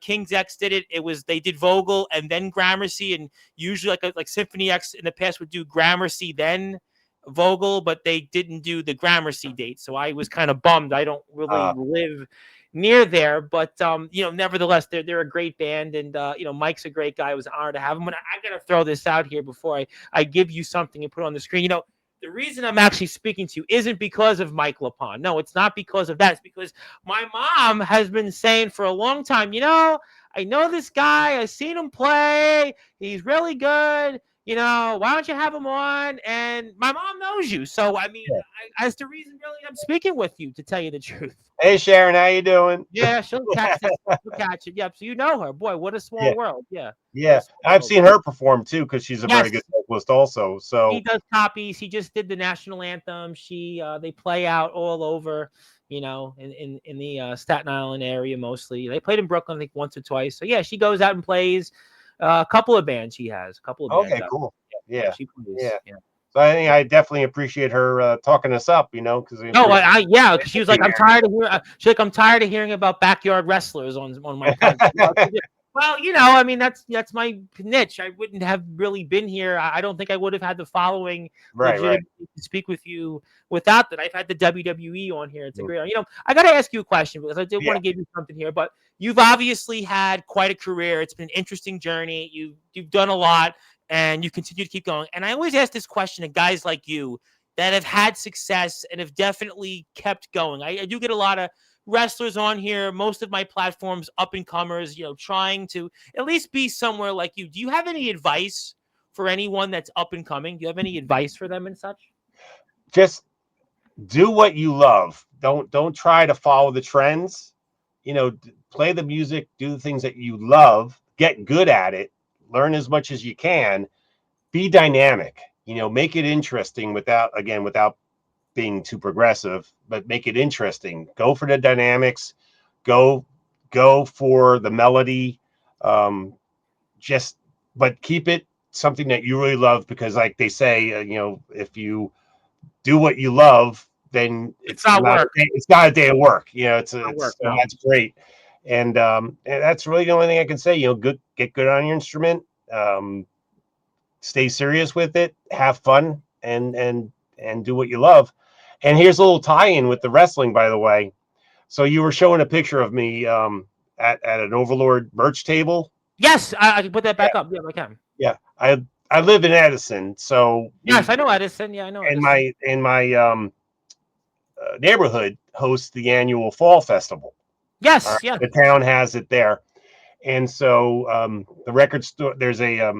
King's X did it. They did Vogel and then Gramercy, and usually like Symphony X in the past would do Gramercy then Vogel, but they didn't do the Gramercy date. So I was kind of bummed. I don't really live near there, but nevertheless, they're a great band, and Mike's a great guy. It was an honor to have him. And I gotta throw this out here before I give you something and put it on the screen. The reason I'm actually speaking to you isn't because of Mike LaPon. No, it's not because of that. It's because my mom has been saying for a long time, I know this guy. I've seen him play. He's really good. Why don't you have him on? And my mom knows you. So, I mean, that's the reason really I'm speaking with you, to tell you the truth. Hey, Sharon, how you doing? Yeah, she'll catch it. She'll catch it. Yep. So you know her. Boy, what a small world. Yeah. Yeah. I've seen her perform, too, because she's a very good vocalist also. So he does copies. He just did the national anthem. They play out all over, in the Staten Island area mostly. They played in Brooklyn, I think, once or twice. So, yeah, she goes out and plays. A couple of bands she has. Okay, cool. Yeah. She plays. So I think I definitely appreciate her talking us up, because No, yeah, because she was like, I'm tired of hearing. She's like, I'm tired of hearing about backyard wrestlers on my podcast. Well, I mean, that's my niche. I wouldn't have really been here. I don't think I would have had the following legitimately to speak with you without that. I've had the WWE on here. It's a great, I got to ask you a question because I did want to give you something here, but you've obviously had quite a career. It's been an interesting journey. You've done a lot and you continue to keep going. And I always ask this question to guys like you that have had success and have definitely kept going. I do get a lot of wrestlers on here, most of my platforms, up and comers, trying to at least be somewhere like you. Do you have any advice for anyone that's up and coming? Do you have any advice for them and such? Just do what you love. Don't try to follow the trends. Play the music, do the things that you love, get good at it, learn as much as you can, be dynamic, make it interesting without being too progressive, but make it interesting. Go for the dynamics, go for the melody, but keep it something that you really love, because like they say, if you do what you love, then it's not work. It's not a day of work. That's great. And that's really the only thing I can say. Get good on your instrument, stay serious with it, have fun, and do what you love. And here's a little tie-in with the wrestling, by the way. So you were showing a picture of me at an Overlord merch table. Yes, I can put that back up. Yeah, I can. Yeah, I live in Edison, so yes, I know Edison. Yeah, I know. And my neighborhood hosts the annual fall festival. Yes, yeah. The town has it there, and so the record store. There's a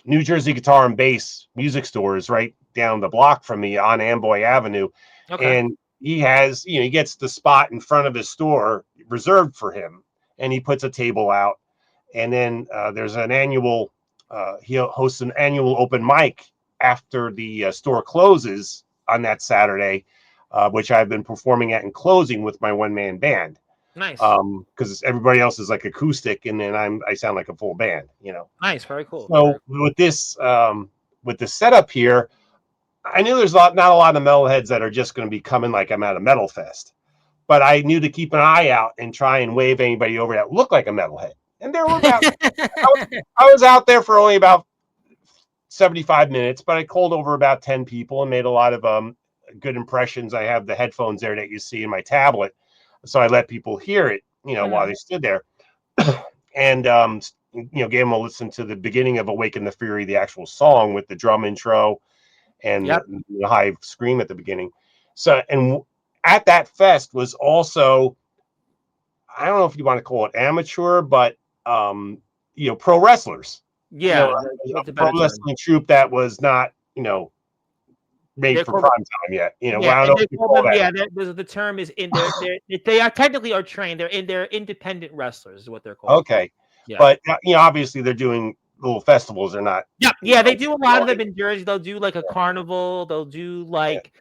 New Jersey Guitar and Bass music store is right down the block from me on Amboy Avenue. Okay. And he has, he gets the spot in front of his store reserved for him, and he puts a table out. And then there's an annual, he'll host an annual open mic after the store closes on that Saturday, which I've been performing at and closing with my one-man band. Nice. Because everybody else is like acoustic, and then I sound like a full band, Nice, very cool. So with this setup here, I knew there's not a lot of metalheads that are just going to be coming like I'm at a metal fest, but I knew to keep an eye out and try and wave anybody over that looked like a metalhead. And there were about I was out there for only about 75 minutes, but I called over about 10 people and made a lot of good impressions. I have the headphones there that you see in my tablet, so I let people hear it, while they stood there, and gave them a listen to the beginning of Awaken the Fury, the actual song with the drum intro and the high scream at the beginning. So, and at that fest was also, I don't know if you want to call it amateur, but pro wrestlers. Yeah, a pro wrestling troupe that was not, made for prime time yet. The term is in there. They are technically are trained. They're independent wrestlers is what they're called. Okay, but obviously they're doing little festivals. They're not. Yeah, they do a lot of them in Jersey. They'll do like a carnival. They'll do like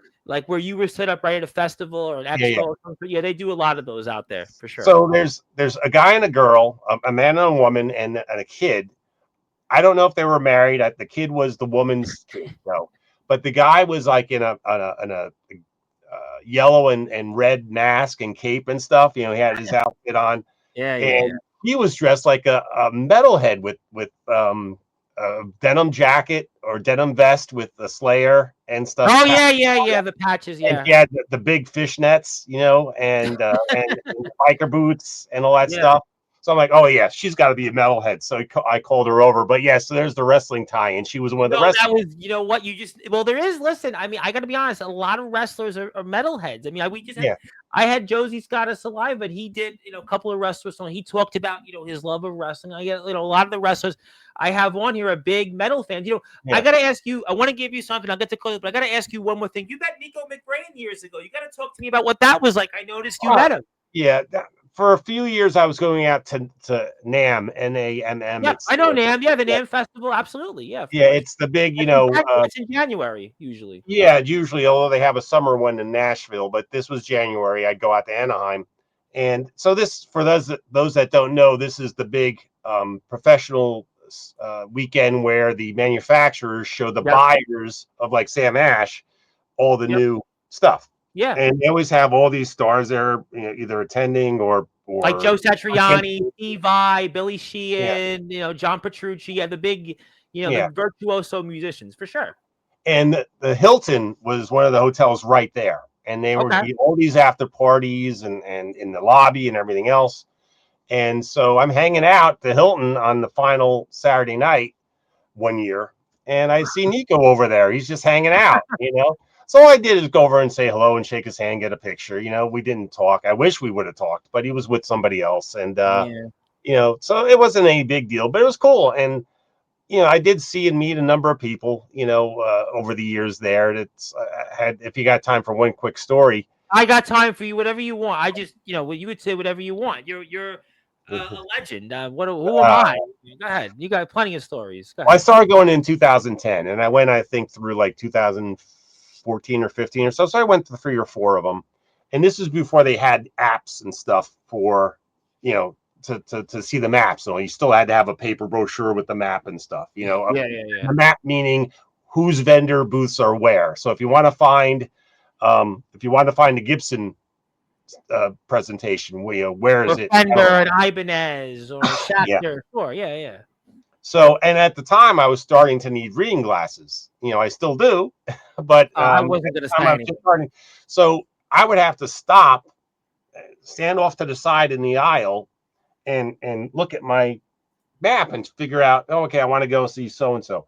where you were set up right at a festival or an expo or something. Yeah, they do a lot of those out there for sure. So there's a guy and a girl, a man and a woman, and a kid. I don't know if they were married. The kid was the woman's kid, though. But the guy was like in a yellow and red mask and cape and stuff. He had his outfit on. And he was dressed like a metalhead with a denim jacket or denim vest with a Slayer and stuff. Oh yeah, the patches. Yeah, and he had the big fishnets, and biker boots and all that stuff. So I'm like, oh yeah, she's got to be a metalhead. So I called her over. But so there's the wrestling tie, and she was one of the wrestlers. That was, there is. Listen, I mean, I got to be honest. A lot of wrestlers are metalheads. I mean, I had Josie Scott as Saliva, but he did, a couple of wrestlers. So he talked about, his love of wrestling. I get, a lot of the wrestlers I have on here are big metal fans. I got to ask you. I want to give you something. I'll get to close, but I got to ask you one more thing. You met Nico McBrain years ago. You got to talk to me about what that was like. I noticed you met him. Yeah. For a few years, I was going out to NAMM, N-A-M-M. Yeah, I know NAMM. Yeah, the NAMM festival. Absolutely. Yeah. It's the big, it's in January, usually. Yeah, usually, although they have a summer one in Nashville, but this was January. I'd go out to Anaheim. And so this, for those that don't know, this is the big professional weekend where the manufacturers show the Yep. buyers of like Sam Ash all the Yep. new stuff. Yeah. And they always have all these stars there, either attending or like Joe Satriani, Steve Vai, Billy Sheehan, John Petrucci, the big, the virtuoso musicians for sure. And the Hilton was one of the hotels right there, and they were all these after parties and in the lobby and everything else. And so I'm hanging out at the Hilton on the final Saturday night one year, and I see Nico over there. He's just hanging out, So all I did is go over and say hello and shake his hand, get a picture. We didn't talk. I wish we would have talked, but he was with somebody else. And, so it wasn't any big deal, but it was cool. And, I did see and meet a number of people, over the years there. If you got time for one quick story. I got time for you, whatever you want. I just, you would say whatever you want. You're a legend. Who am I? Go ahead. You got plenty of stories. Well, I started going in 2010, and I went, I think, through like 2014 or 15 or so. So I went to 3 or 4 of them, and this is before they had apps and stuff for, to see the map. So you still had to have a paper brochure with the map and stuff. The map meaning whose vendor booths are where. So if you want to find, the Gibson presentation, where is it? Fender and Ibanez or Schacter. Sure, yeah. So, and at the time, I was starting to need reading glasses. I still do, but I wasn't going to say anything. So I would have to stop, stand off to the side in the aisle, and look at my map and figure out, okay, I want to go see so and so.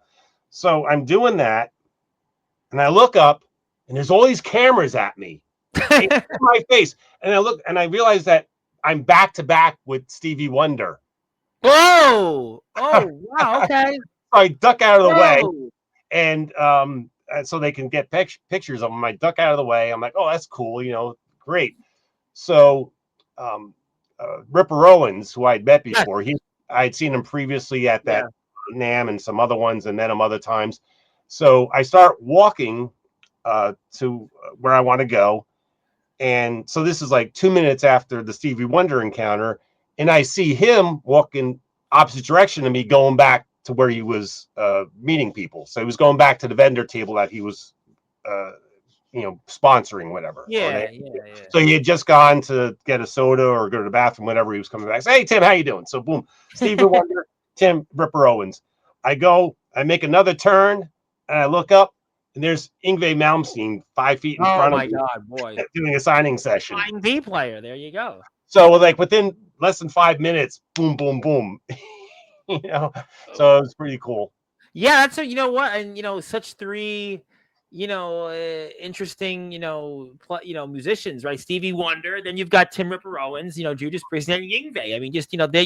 So I'm doing that, and I look up, and there's all these cameras at me, in my face, and I look, and I realize that I'm back to back with Stevie Wonder. Whoa! Oh, wow! Okay. I duck out of the way, and so they can get pictures of them. I duck out of the way. I'm like, oh, that's cool, great. So, Ripper Owens, who I'd met before, I'd seen him previously at that NAMM and some other ones, and met him other times. So I start walking to where I want to go, and so this is like 2 minutes after the Stevie Wonder encounter, and I see him walking opposite direction to me, going back to where he was meeting people. So he was going back to the vendor table that he was, sponsoring, whatever. Yeah. So he had just gone to get a soda or go to the bathroom, whatever. He was coming back. Say, hey, Tim, how you doing? So boom, Stevie Wonder, Tim, Ripper Owens. I make another turn, and I look up, and there's Yngwie Malmsteen 5 feet in front of me. Oh, my God, boy. Doing a signing session. Fine D player. There you go. So like within less than 5 minutes, boom, boom, boom. So it was pretty cool. Yeah, that's you know what, and such 3, interesting, musicians, right? Stevie Wonder, then you've got Tim Ripper Owens, Judas Priest, and Yngwie. I mean, just there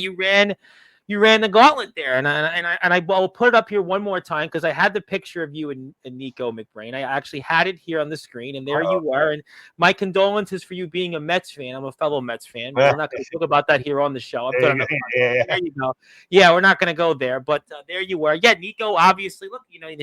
you ran the gauntlet there, and I will put it up here one more time because I had the picture of you and Nico McBrain. I actually had it here on the you are, and my condolences for you being a Mets fan. I'm a fellow Mets fan, but we're not going to talk about that here on the show. There you go. Yeah, we're not going to go there, but there you were. Yeah, Nico, obviously, look,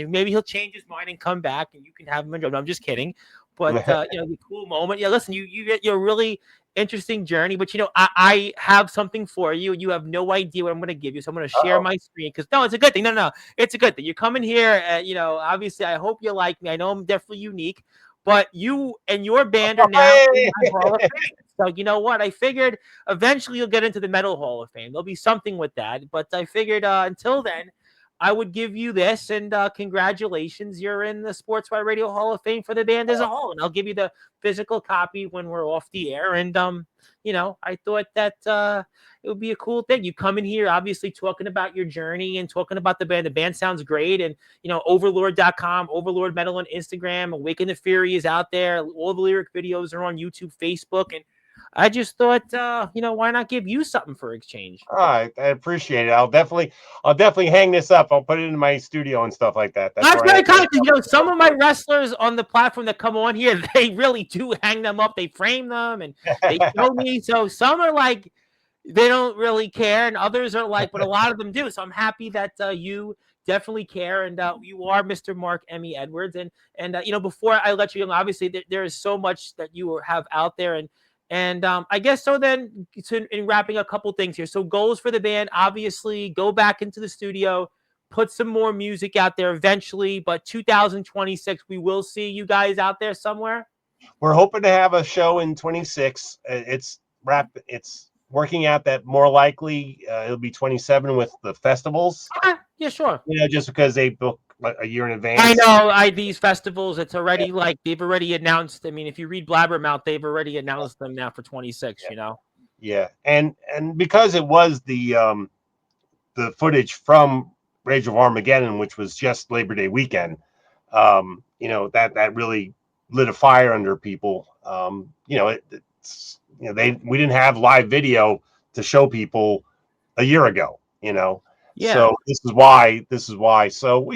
maybe he'll change his mind and come back, and you can have him. No, I'm just kidding. But the cool moment. Yeah, listen, you're really interesting journey, but I have something for you. You have no idea what I'm going to give you, so I'm going to share my screen because it's a good thing. No, it's a good thing. You're coming here. Obviously, I hope you like me. I know I'm definitely unique, but you and your band are now in my Hall of Fame. So you know what? I figured eventually you'll get into the Metal Hall of Fame. There'll be something with that, but I figured until then, I would give you this, and congratulations, you're in the Sportzwire Radio Hall of Fame for the band as a whole, and I'll give you the physical copy when we're off the air, and, I thought that it would be a cool thing. You come in here, obviously, talking about your journey and talking about the band. The band sounds great, and, Overlord.com, Overlord Metal on Instagram, Awaken the Fury is out there. All the lyric videos are on YouTube, Facebook, and I just thought, why not give you something for exchange? All right, I appreciate it. I'll definitely hang this up. I'll put it in my studio and stuff like that. That's very kind. Some of my wrestlers on the platform that come on here, they really do hang them up. They frame them and they show me. So some are like, they don't really care, and others are like, but a lot of them do. So I'm happy that you definitely care, and you are Mr. Mark Emmy Edwards. And before I let you go, obviously there is so much that you have out there, and And I guess so then in wrapping a couple things here. So goals for the band, obviously go back into the studio, put some more music out there eventually, but 2026, we will see you guys out there somewhere. We're hoping to have a show in 26. It's working out that more likely it'll be 27 with the festivals. Yeah, sure. Just because they book like a year in advance. I know. These festivals, it's already like they've already announced. I mean, if you read Blabbermouth, they've already announced them now for 26. Yeah, and because it was the footage from Rage of Armageddon, which was just Labor Day weekend, that really lit a fire under people. We didn't have live video to show people a year ago. Yeah. So this is why. So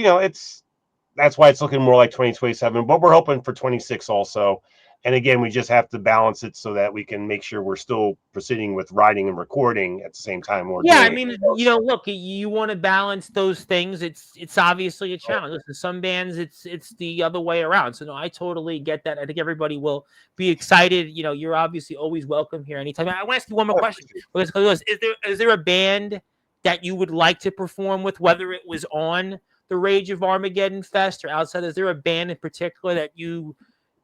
that's why it's looking more like 2027, but we're hoping for 26 also. And again, we just have to balance it so that we can make sure we're still proceeding with writing and recording at the same time. I mean, look, you want to balance those things. It's obviously a challenge. Listen, some bands, it's the other way around. So no, I totally get that. I think everybody will be excited. You're obviously always welcome here anytime. I want to ask you one more question. Is there a band that you would like to perform with, whether it was on the Rage of Armageddon Fest or outside? Is there a band in particular that you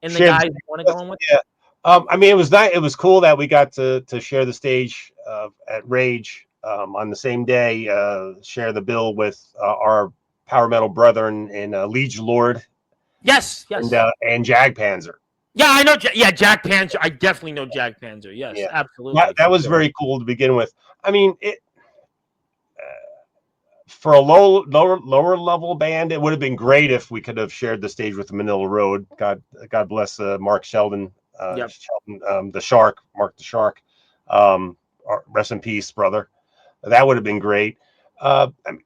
and the guys want to go on with? Yeah. I mean, it was nice. It was cool that we got to share the stage at Rage on the same day, share the bill with our power metal brethren in Liege Lord. Yes. And Jag Panzer. Yeah, I know. Yeah, Jag Panzer. I definitely know Jag Panzer. Yes, absolutely. That was very cool to begin with. I mean, for a lower level band, it would have been great if we could have shared the stage with the Manila Road. God bless Mark Sheldon. Sheldon, the Shark, Mark the Shark. Rest in peace, brother. That would have been great. I mean,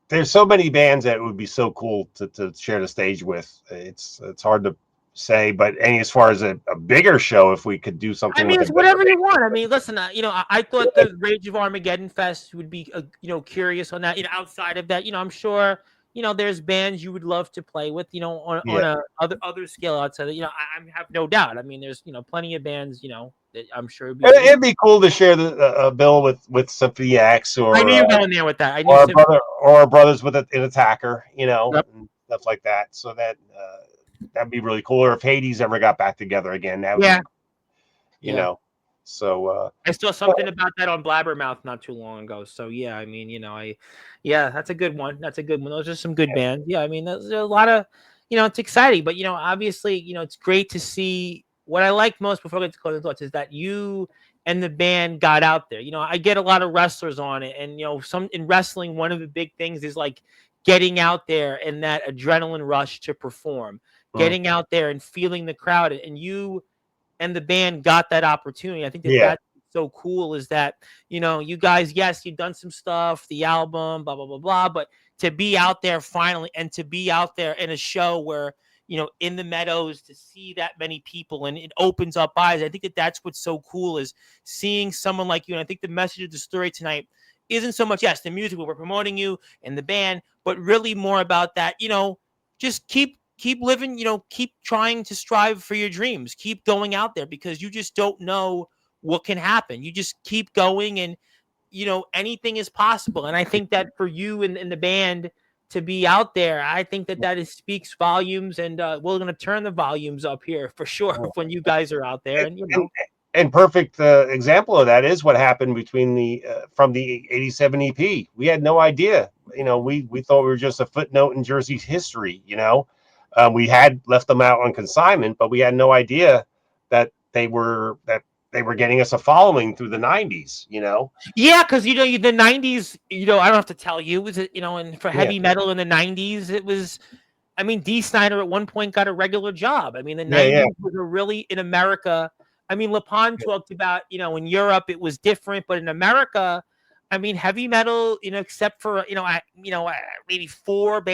there's so many bands that it would be so cool to share the stage with. It's hard to say, but as far as a bigger show, if we could do something, I mean, it's whatever you want. I mean, listen, I thought the Rage of Armageddon Fest would be, curious on that. Outside of that, I'm sure. There's bands you would love to play with, on a other scale outside of, I have no doubt. I mean, there's, plenty of bands, that I'm sure it'd be cool to share the bill with Symphony X, or I knew you were going there with that. Or our brothers with an Attacker, and stuff like that. So that'd be really cool. Or if Hades ever got back together again, that would be, So I saw something about that on Blabbermouth not too long ago. So yeah, I mean, that's a good one. That's a good one. Those are some good bands. Yeah, I mean, there's a lot of, it's exciting, but obviously, it's great to see. What I like most, before I get to closing thoughts, is that you and the band got out there. I get a lot of wrestlers on it, and some in wrestling, one of the big things is like getting out there and that adrenaline rush to perform, getting out there and feeling the crowd, and you and the band got that opportunity. I think that's so cool, is that, you guys, yes, you've done some stuff, the album, blah, blah, blah, blah, but to be out there finally, and to be out there in a show where, in the Meadows, to see that many people, and it opens up eyes. I think that's what's so cool, is seeing someone like you. And I think the message of the story tonight isn't so much, yes, the music, we're promoting you and the band, but really more about that, just keep living, keep trying to strive for your dreams, keep going out there, because you just don't know what can happen. You just keep going, and, anything is possible. And I think that for you and the band to be out there, I think that speaks volumes, and we're going to turn the volumes up here for sure when you guys are out there. And perfect example of that is what happened between from the 87 EP. We had no idea, we thought we were just a footnote in Jersey's history. We had left them out on consignment, but we had no idea that they were getting us a following through the 90s, Yeah, because, the 90s, I don't have to tell you, was it, and for heavy metal in the 90s, it was, I mean, Dee Snider at one point got a regular job. I mean, the 90s was really, in America, I mean, LePon talked about, in Europe it was different, but in America, I mean, heavy metal, except for, maybe 5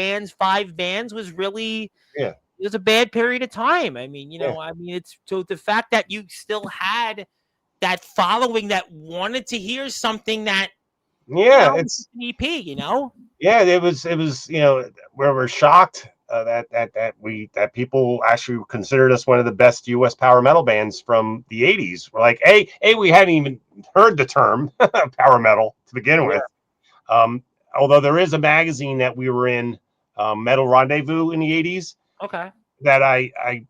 bands was really, it was a bad period of time. I mean, it's, so the fact that you still had that following that wanted to hear something that, it's an EP, Yeah, it was, we were shocked that people actually considered us one of the best U.S. power metal bands from the '80s. We're like, we hadn't even heard the term power metal to begin with. Although there is a magazine that we were in, Metal Rendezvous, in the '80s. Okay. That I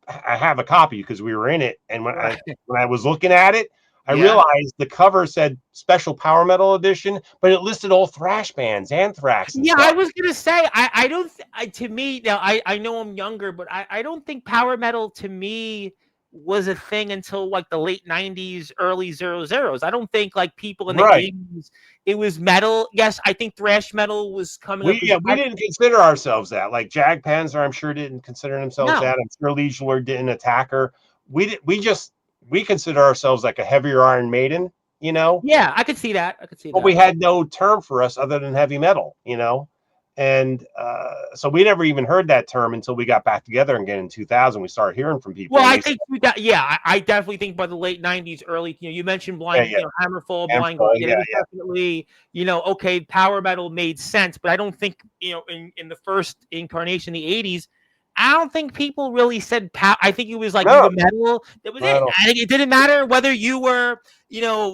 have a copy because we were in it, and when I was looking at it, I realized the cover said Special Power Metal Edition, but it listed all thrash bands, Anthrax and stuff. I was gonna say I don't to me now I know I'm younger, but I don't think power metal to me was a thing until like the late 90s, early 00s. I don't think like people in the 80s it was metal. Yes, I think thrash metal was coming up. We didn't consider ourselves that. Like Jag Panzer, I'm sure didn't consider themselves that. I'm sure Liege Lord didn't. Attacker. We consider ourselves like a heavier Iron Maiden, you know? Yeah, I could see that. But we had no term for us other than heavy metal, you know? And so we never even heard that term until we got back together again in 2000. We started hearing from people. Well, I think I definitely think by the late 90s, early, you mentioned Blind, Hammerfall, Blind Guardian. It was definitely, okay, power metal made sense, but I don't think, in the first incarnation, the 80s, I don't think people really said I think it was like you were metal. That was it. I think it didn't matter whether you were,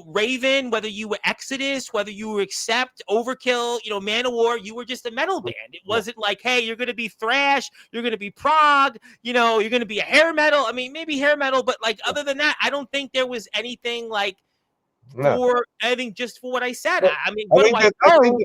Raven, whether you were Exodus, whether you were Accept, Overkill, Manowar. You were just a metal band. It wasn't like, hey, you're going to be thrash, you're going to be prog, you're going to be a hair metal. I mean, maybe hair metal, but like other than that, I don't think there was anything like for anything just for what I said. I mean, I think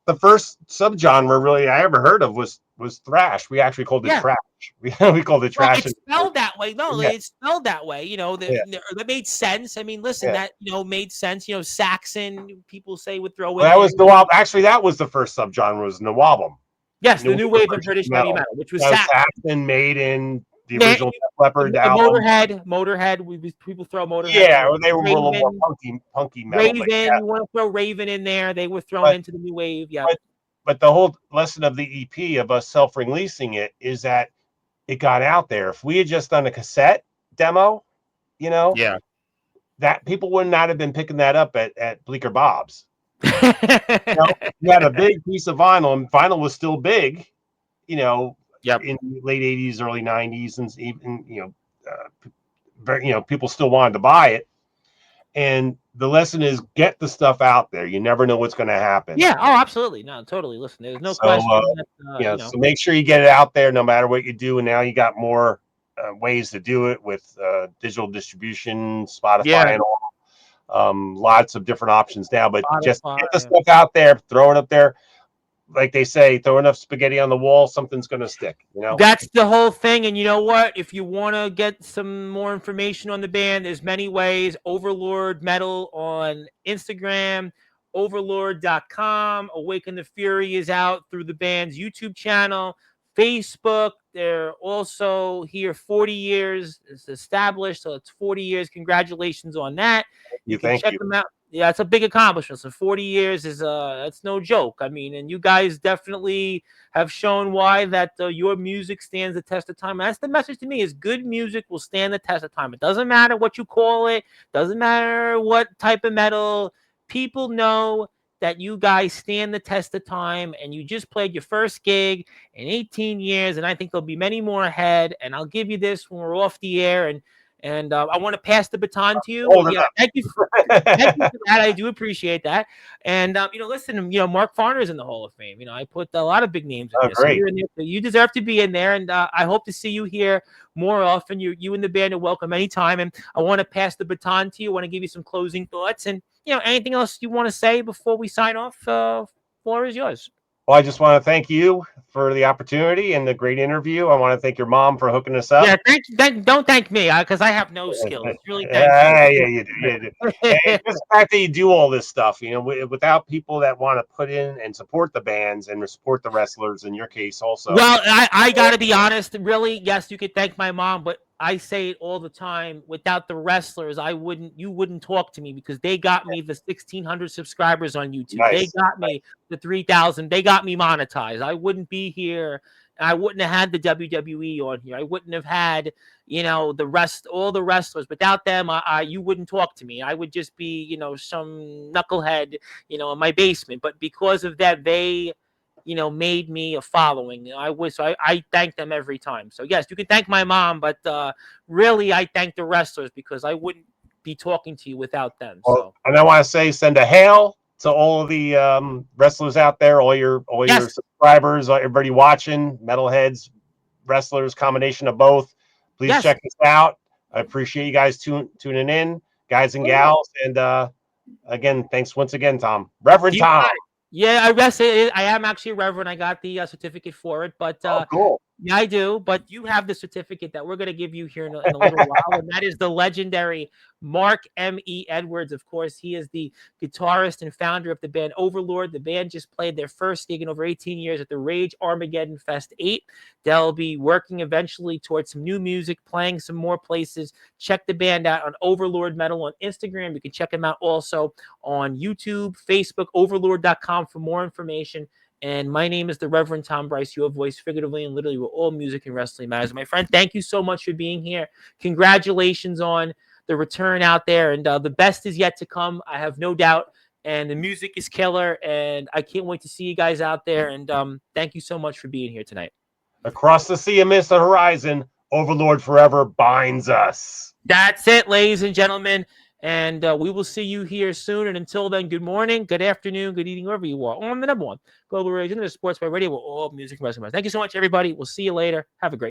the first subgenre really I ever heard of was thrash. We actually called it trash. We called it trash. It's spelled that way. No, it's spelled that way. That made sense. I mean, listen, that made sense. Saxon people say would throw in. That was Nawab. Actually, that was the first subgenre. Was Nawabum. Yes, the new wave of British heavy metal, which was Saxon, Maiden, the original Def Leppard album. Motorhead. People throw Motorhead. Yeah, or they were a little more punky metal. Raven, you want to throw Raven in there? They were thrown into the new wave. Yeah. But the whole lesson of the EP of us self-releasing it is that it got out there. If we had just done a cassette demo, that people would not have been picking that up at Bleecker Bob's. You had a big piece of vinyl, and vinyl was still big, in the late 80s, early 90s, and even, people still wanted to buy it. And the lesson is get the stuff out there. You never know what's going to happen. Yeah. Oh, absolutely. No, totally. Listen, there's no question. So make sure you get it out there no matter what you do. And now you got more ways to do it with digital distribution, Spotify, and all. Lots of different options now. But just get the stuff out there, throw it up there. Like they say, throw enough spaghetti on the wall, something's going to stick. That's the whole thing. And you know what? If you want to get some more information on the band, there's many ways. Overlord Metal on Instagram, overlord.com. Awaken the Fury is out through the band's YouTube channel, Facebook. They're also here 40 years. It's established, so it's 40 years. Congratulations on that. You can check them out. Yeah, it's a big accomplishment. So 40 years is that's no joke. I mean, and you guys definitely have shown why that your music stands the test of time. And that's the message to me: is good music will stand the test of time. It doesn't matter what you call it. Doesn't matter what type of metal. People know that you guys stand the test of time, and you just played your first gig in 18 years, and I think there'll be many more ahead. And I'll give you this when we're off the air, and I want to pass the baton to you. Thank you for that. I do appreciate that. And listen, Mark Farner's in the Hall of Fame. I put a lot of big names in there. So you're in there. So you deserve to be in there. And I hope to see you here more often. You and the band are welcome anytime. And I want to pass the baton to you. I want to give you some closing thoughts. And anything else you want to say before we sign off? Floor is yours. Well, I just want to thank you for the opportunity and the great interview. I want to thank your mom for hooking us up. Yeah, don't thank me because I have no skills. Really, you do. And just the fact that you do all this stuff, without people that want to put in and support the bands and support the wrestlers, in your case also. Well, I got to be honest. Really, yes, you could thank my mom, but I say it all the time. Without the wrestlers, you wouldn't talk to me because they got me the 1,600 subscribers on YouTube. Nice. They got me the 3,000. They got me monetized. I wouldn't be here. I wouldn't have had the WWE on here. I wouldn't have had, all the wrestlers. Without them, you wouldn't talk to me. I would just be, some knucklehead, in my basement. But because of that, they made me a following. I thank them every time. So yes, you can thank my mom, but really I thank the wrestlers because I wouldn't be talking to you without them. Well, So and I want to say, send a hail to all of the wrestlers out there, all your subscribers, everybody watching, metalheads, wrestlers, combination of both. Please check us out. I appreciate you guys tuning in, guys and gals. And again, thanks once again, Tom. Reverend Tom. Yeah, I am actually a reverend. I got the certificate for it, but cool. Yeah, I do. But you have the certificate that we're going to give you here in a little while, and that is the legendary Mark M.E. Edwards. Of course, he is the guitarist and founder of the band Overlord. The band just played their first gig in over 18 years at the Rage Armageddon Fest 8. They'll be working eventually towards some new music, playing some more places. Check the band out on Overlord Metal on Instagram. You can check them out also on YouTube, Facebook, overlord.com for more information. And my name is the Reverend Tom Bryce, your voice figuratively and literally where all music and wrestling matters. My friend, thank you so much for being here. Congratulations on the return out there. And the best is yet to come, I have no doubt. And the music is killer. And I can't wait to see you guys out there. And thank you so much for being here tonight. Across the sea amidst the horizon, Overlord forever binds us. That's it, ladies and gentlemen. And we will see you here soon. And until then, good morning, good afternoon, good evening, wherever you are. On the number one Global Radio, the Sportswire Radio, with all music and wrestling. Thank you so much, everybody. We'll see you later. Have a great